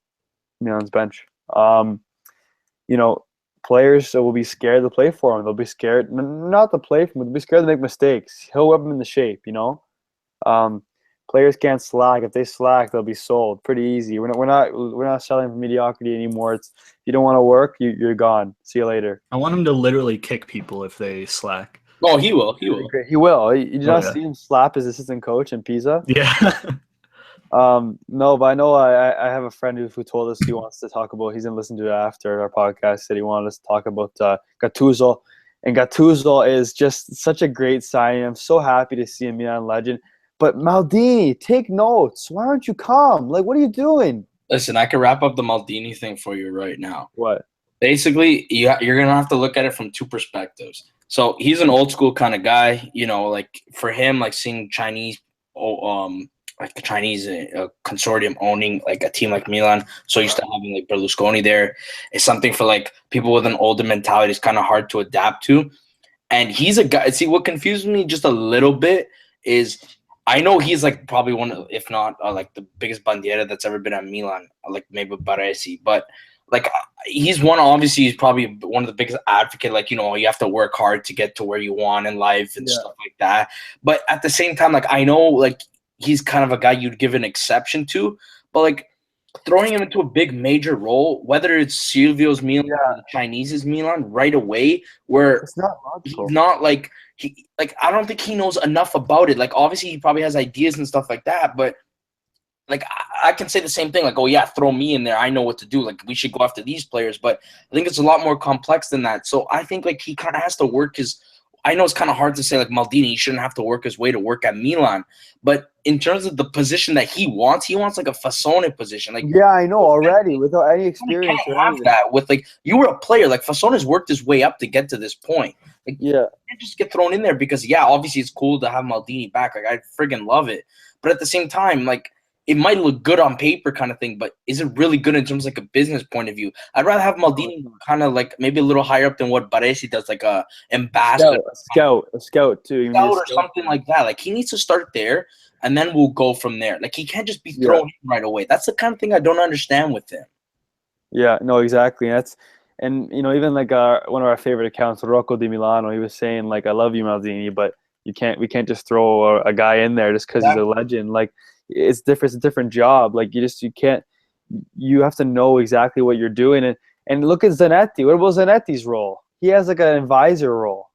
Milan's bench. You know, players will be scared to play for him. They'll be scared not to play for him. They'll be scared to make mistakes. He'll whip them into shape. Players can't slack. If they slack, they'll be sold pretty easy. We're not selling for mediocrity anymore. It's if you don't want to work, you're gone. See you later. I want him to literally kick people if they slack. Oh, he will. He will. He will. You did not yeah. see him slap his assistant coach in Pisa? Yeah. No, but I know I have a friend who told us he wants to talk about. He's gonna listen to it after our podcast. Said he wanted us to talk about Gattuso, and Gattuso is just such a great signing. I'm so happy to see a Milan legend. But Maldini, take notes. Why aren't you calm? Like, what are you doing? Listen, I can wrap up the Maldini thing for you right now. What? Basically, you're going to have to look at it from two perspectives. So he's an old school kind of guy. Like for him, like seeing Chinese like the Chinese consortium owning like a team like Milan, so used to having like Berlusconi there, is something for like people with an older mentality. It's kind of hard to adapt to. And he's a guy. See, what confuses me just a little bit is I know he's like probably one of, if not like the biggest bandiera that's ever been at Milan, like maybe Baresi, but like he's obviously he's probably one of the biggest advocate, like, you have to work hard to get to where you want in life and stuff like that. But at the same time, like I know like he's kind of a guy you'd give an exception to, but like throwing him into a big major role, whether it's Silvio's Milan or the Chinese's Milan right away, where it's not logical. He's not like I don't think he knows enough about it. Like obviously he probably has ideas and stuff like that, but like I can say the same thing, like, oh yeah, throw me in there. I know what to do. Like we should go after these players, but I think it's a lot more complex than that. So I think like he kind of has to work his. I know it's kind of hard to say like Maldini, he shouldn't have to work his way to work at Milan, but in terms of the position that he wants like a Fasone position. Like yeah, I know already without any experience. You can't have that with like you were a player. Like Fasone's worked his way up to get to this point. Like you can't just get thrown in there because obviously it's cool to have Maldini back. Like I friggin' love it, but at the same time, like it might look good on paper kind of thing, but is it really good in terms of like a business point of view? I'd rather have Maldini kind of like maybe a little higher up than what Baresi does, like a ambassador, a scout too, or something like that. Like he needs to start there, and then we'll go from there. Like he can't just be thrown in right away. That's the kind of thing I don't understand with him. Yeah, no, exactly. And even like one of our favorite accounts, Rocco Di Milano, he was saying like, "I love you, Maldini, but we can't just throw a guy in there just because he's a legend. Like it's different. It's a different job. Like you can't. You have to know exactly what you're doing. And look at Zanetti. What was Zanetti's role? He has like an advisor role.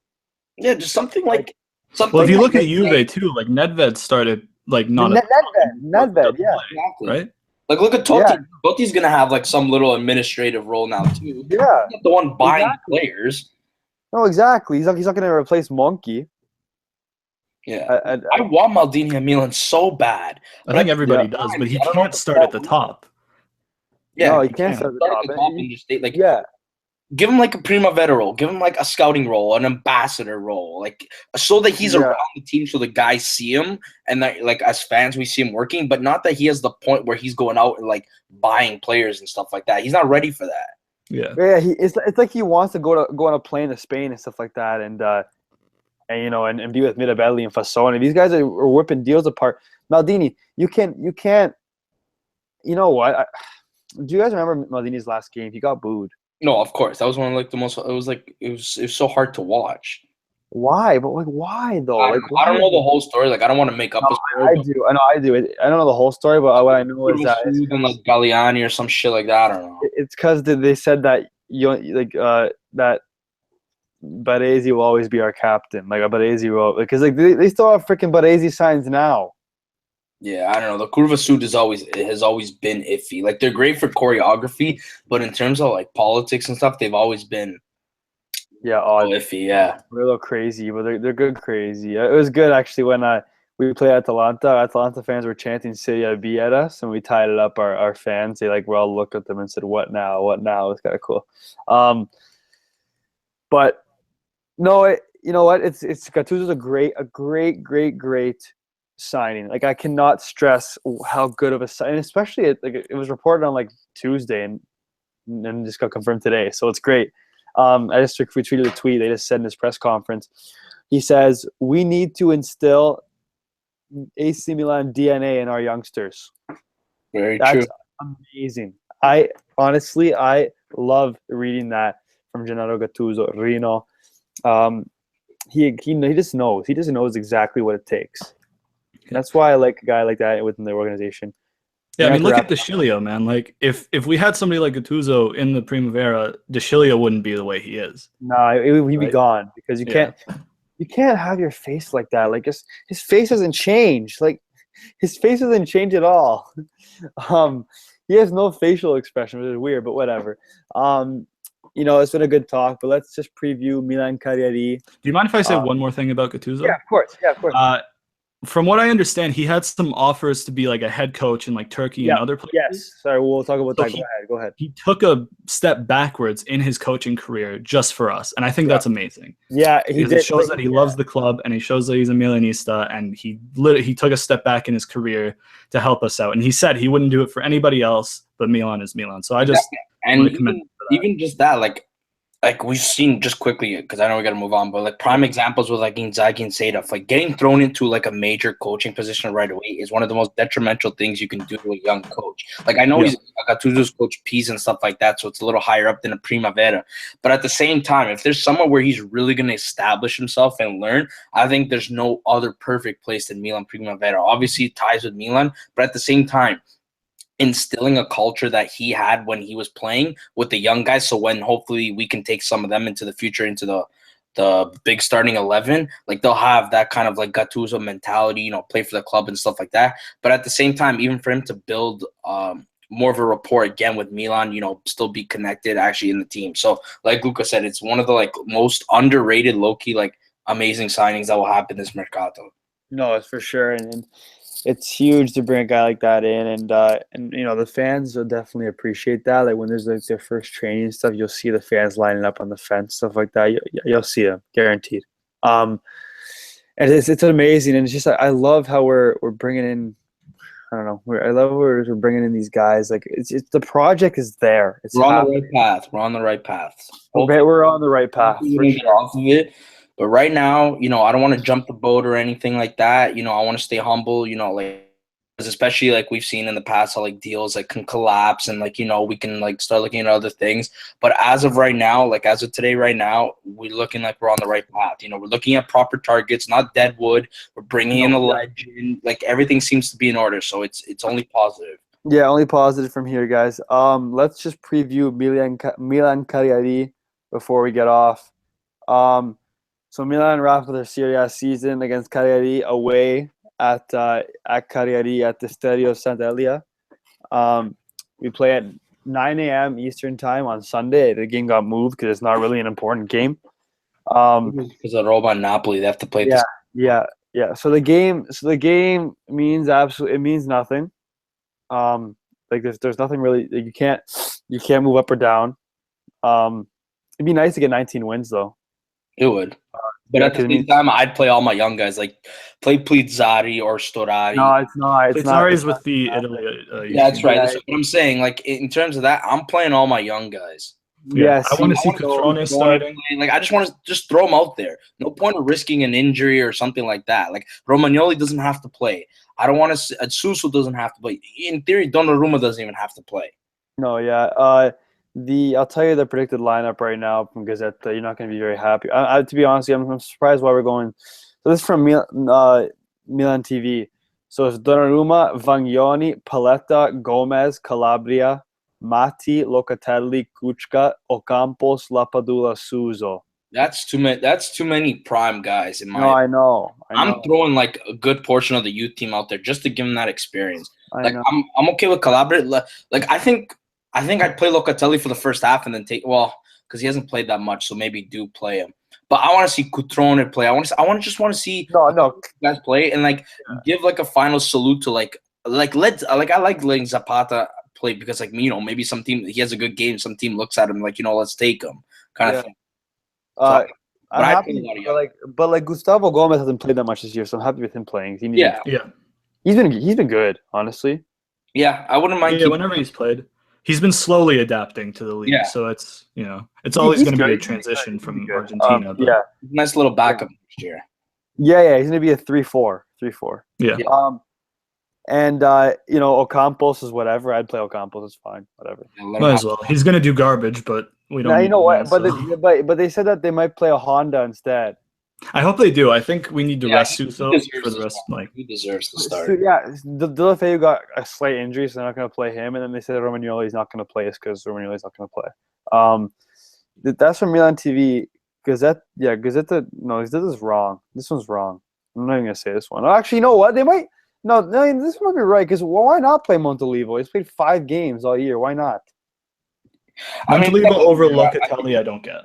Yeah, just something like something. Well, if you look at Juve too, like Nedved started like not Nedved, yeah, exactly. Right. Like look at Totti. Yeah. Totti's gonna have like some little administrative role now too. Yeah, he's not the one buying players. No, exactly. He's not gonna replace Monkey. Yeah, I want Maldini at Milan so bad. I think everybody does, but he can't start at the top. Yeah, no, he can't start at the top. And just like give him like a Primavera role, give him like a scouting role, an ambassador role, like so that he's around the team, so the guys see him, and that like as fans we see him working, but not that he has the point where he's going out and like buying players and stuff like that. He's not ready for that. Yeah, it's like he wants to go on a plane to Spain and stuff like that, and be with Mirabelli and Fasone. These guys are whipping deals apart. Maldini, you can't. You know what? Do you guys remember Maldini's last game? He got booed. No, of course. That was one of like the most. It was so hard to watch. Why? But like, why though? I don't know the whole story. Like, I don't want to make up a story. I do. I do. I don't know the whole story, but what I know is that it's like Galliani or some shit like that. I don't know. It's because they said that that Baresi will always be our captain. Like Baresi will, because like they still have freaking Baresi signs now. Yeah, I don't know. The Curva Sud has always been iffy. Like they're great for choreography, but in terms of like politics and stuff, they've always been odd. Iffy. Yeah, they're a little crazy, but they're good crazy. It was good actually when we played Atalanta. Atalanta fans were chanting Serie B at us, and we tied it up. Our fans, we all looked at them and said, "What now? What now?" It's kind of cool. But no, you know what? It's Gattuso's a great signing. Like I cannot stress how good of a sign, especially it was reported on like Tuesday and just got confirmed today. So it's great. I just retweeted a tweet they just said in his press conference. He says, "We need to instill AC Milan DNA in our youngsters." Very That's true. amazing. Honestly, I love reading that from Gennaro Gattuso, Rino. He just knows. He just knows exactly what it takes. That's why I like a guy like that within the organization. Yeah, I You have mean, to look wrap. at Deschilio, man. Like, if we had somebody like Gattuso in the Primavera, Deschilio wouldn't be the way he is. No, he'd be Right? gone because Yeah. you can't have your face like that. Like just his face doesn't change. Like his face doesn't change at all. Um, he has no facial expression, which is weird, but whatever. Um, it's been a good talk, but let's just preview Milan Cagliari. Do you mind if I say Uh, one more thing about yeah, Gattuso? of course. Yeah, of course. From what I understand, he had some offers to be like a head coach in like Turkey Yeah. and other places. Yes. Sorry, we'll talk about So that. Go ahead. he took a step backwards in his coaching career just for us, and I think that's amazing. Yeah, he Because did. it shows that he loves the club, and he shows that he's a Milanista, and he took a step back in his career to help us out. And he said he wouldn't do it for anybody else, but Milan is Milan. So I just And want to commend him for that. even just that, like we've seen just quickly, because I know we got to move on, but like prime examples with like Inzaghi and Seydorf, like getting thrown into like a major coaching position right away is one of the most detrimental things you can do to a young coach. Like I know he's Gattuso's coach P's and stuff like that, so it's a little higher up than a Primavera. But at the same time, if there's somewhere where he's really going to establish himself and learn, I think there's no other perfect place than Milan Primavera. Obviously, it ties with Milan, but at the same time, instilling a culture that he had when he was playing with the young guys. So when hopefully we can take some of them into the future, into the big starting 11, like they'll have that kind of like Gattuso mentality, play for the club and stuff like that. But at the same time, even for him to build more of a rapport again with Milan, still be connected actually in the team. So like Luca said, it's one of the like most underrated, low-key, like amazing signings that will happen this mercato. No, it's for sure, and it's huge to bring a guy like that in, and the fans will definitely appreciate that. Like when there's like their first training and stuff, you'll see the fans lining up on the fence, stuff like that. You'll see them, guaranteed. And it's amazing, and it's just I love how we're bringing in. I don't know. I love how we're bringing in these guys. Like it's the project is there. It's We're on happening. the right path. We're on the right path. We're on the right path. We're For gonna get sure. off of it. But right now, I don't want to jump the boat or anything like that. I want to stay humble, like, 'cause especially like we've seen in the past how like deals like can collapse and like, we can like start looking at other things. But as of right now, like as of today, right now, we're looking like we're on the right path. We're looking at proper targets, not dead wood. We're bringing in a legend. Like everything seems to be in order. So it's only positive. Yeah, only positive from here, guys. Let's just preview Milan Cagliari before we get off. So Milan wrapped their Serie A season against Cagliari away at Cagliari at the Stadio Sant'Elia. We play at 9 a.m. Eastern time on Sunday. The game got moved because it's not really an important game. Because of Roma and Napoli, they have to play this. Yeah. So the game means absolutely, it means nothing. Like there's nothing really. Like you can't move up or down. It'd be nice to get 19 wins though. It would. But at the same time, I'd play all my young guys. Like, play Plizzari or Storari. No, it's not. Plizzari's with the Italy. Yeah, that's right. That's what I'm saying. Like, in terms of that, I'm playing all my young guys. Yes. I want to see Cutrone starting. Like, I just want to just throw them out there. No point of risking an injury or something like that. Like, Romagnoli doesn't have to play. I don't want to – Suso doesn't have to play. In theory, Donnarumma doesn't even have to play. No, yeah. I'll tell you the predicted lineup right now from Gazzetta. You're not going to be very happy. To be honest, I'm surprised why we're going. So this is from Milan TV. So it's Donnarumma, Vagnoni, Paletta, Gomez, Calabria, Matti, Locatelli, Kuchka, Ocampos, Lapadula, Suso. That's too many. That's too many prime guys in my. No, I know. I'm throwing like a good portion of the youth team out there just to give them that experience. I know. I'm okay with Calabria. Like I think I'd play Locatelli for the first half and then because he hasn't played that much, so maybe do play him. But I want to see Cutrone play. I just want to see guys play and like give like a final salute to I like letting Zapata play because like maybe some team he has a good game, some team looks at him like let's take him kind of thing. I'm happy, but Gustavo Gomez hasn't played that much this year, so I'm happy with him playing. He's been good, honestly. Yeah, I wouldn't mind. Yeah, whenever he's played, he's been slowly adapting to the league. Yeah. So it's it's always going to be a transition from Argentina. Nice little backup next year. Yeah, he's going to be a 3-4. Yeah. And Ocampos is whatever. I'd play Ocampos. It's fine. Whatever. Yeah, let him Might have- as well. He's gonna do garbage, but we don't. Now you need know him what? in, But so. but they said that they might play a Honda instead. I hope they do. I think we need to Yeah, rest he Suso deserves for the to rest. start. Like, He deserves to start. So, yeah, Delafeu got a slight injury, so they're not going to play him. And then they said Romagnoli's not going to play us because Romagnoli's not going to play. That's from Milan TV. Gazzetta. No, this is wrong. This one's wrong. I'm not even going to say this one. Actually, you know what? They might. No, this might be right because why not play Montolivo? He's played 5 games all year. Why not? Montolivo over Locatelli, I don't get.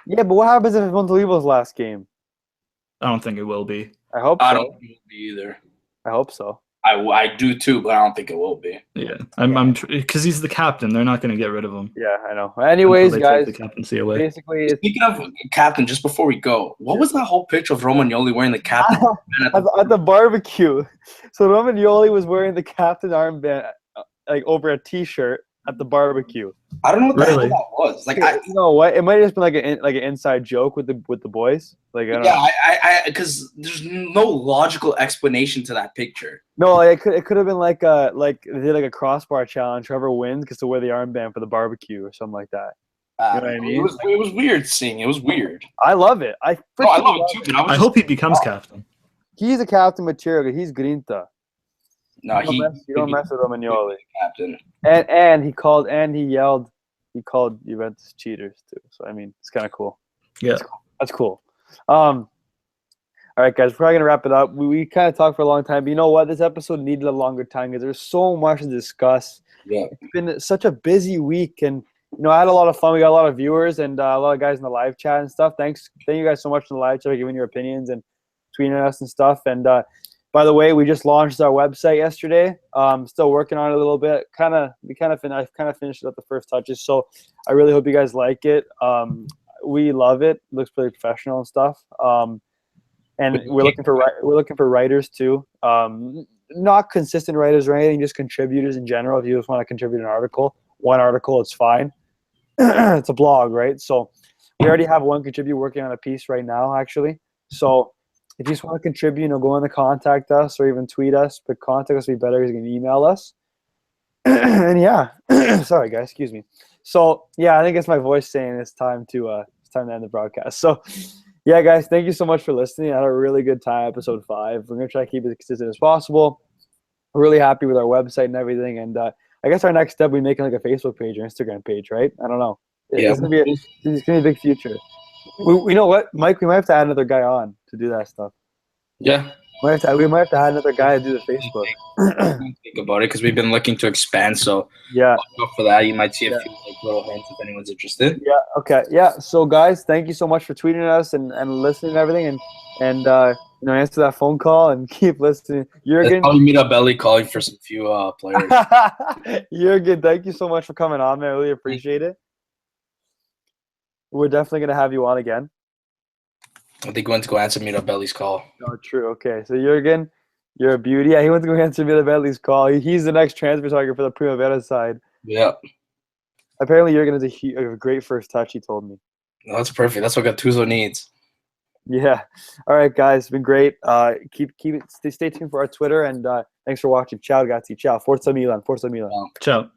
Yeah, but what happens if it's Montolivo's last game? I don't think it will be. I hope I so. don't think it will be either. I hope so. I do too, but I don't think it will be. Yeah, I'm because he's the captain. They're not going to get rid of him. Yeah, I know. Anyways, until they guys, take the captaincy away. basically, it's Speaking of captain, just before we go, what was that whole picture of Romagnoli wearing the captain? at the barbecue. So Romagnoli was wearing the captain armband like over a T-shirt at the barbecue. I don't know what the Really? hell that was. Like, You know what? It might have just been like an inside joke with the boys. Like I don't know. because there's no logical explanation to that picture. No, like, it could have been like they did like a crossbar challenge. Whoever wins gets to wear the armband for the barbecue or something like that. You know what I mean? It was weird seeing. It was weird. I love it. I love it too. But I hope he becomes captain. He's a captain material. He's Grinta. No, You don't mess with Romagnoli. captain. And he yelled Juventus cheaters too. So I mean, it's kind of cool. Yeah. That's cool. All right, guys, we're probably gonna wrap it up. We kind of talked for a long time, but you know what? This episode needed a longer time because there's so much to discuss. Yeah. It's been such a busy week, and I had a lot of fun. We got a lot of viewers and a lot of guys in the live chat and stuff. Thank you guys so much in the live chat for giving your opinions and tweeting at us and stuff. And by the way, we just launched our website yesterday. Still working on it a little bit. I kind of finished it at the first touches. So I really hope you guys like it. We love it. It looks pretty professional and stuff. And we're looking for writers too. Not consistent writers or anything, just contributors in general. If you just want to contribute an article, one article, it's fine. It's a blog, right? So we already have one contributor working on a piece right now, actually. So if you just want to contribute, go on to contact us or even tweet us, but contact us would be better because you can email us. And yeah, sorry guys, excuse me. So yeah, I think it's my voice saying it's time to end the broadcast. So yeah, guys, thank you so much for listening. I had a really good time, episode 5. We're gonna try to keep it as consistent as possible. We're really happy with our website and everything. And I guess our next step, we make like a Facebook page or Instagram page, right? I don't know. Yeah. It's gonna be a big future. You know what, Mike? We might have to add another guy on to do that stuff. Yeah. We might have to add another guy to do the Facebook. Think about it because we've been looking to expand. So Yeah. look for that. You might see a few little hints if anyone's interested. Yeah. Okay. Yeah. So guys, thank you so much for tweeting us and listening and everything, and answer that phone call and keep listening. Jurgen. Probably meet up Belly calling for some few players. Jurgen, thank you so much for coming on, man. I really appreciate it. We're definitely gonna have you on again. I think we went to go answer Meet Up Belly's call. Oh, true. Okay. So Jurgen, you're a beauty. Yeah, he went to go answer Bentley's call. He's the next transfer target for the Primavera side. Yeah. Apparently, Jurgen is a great first touch. He told me. No, that's perfect. That's what Gattuso needs. Yeah. All right, guys. It's been great. Keep it. Stay tuned for our Twitter, and thanks for watching. Ciao, ragazzi. Ciao. Forza Milan. Forza Milan. Ciao.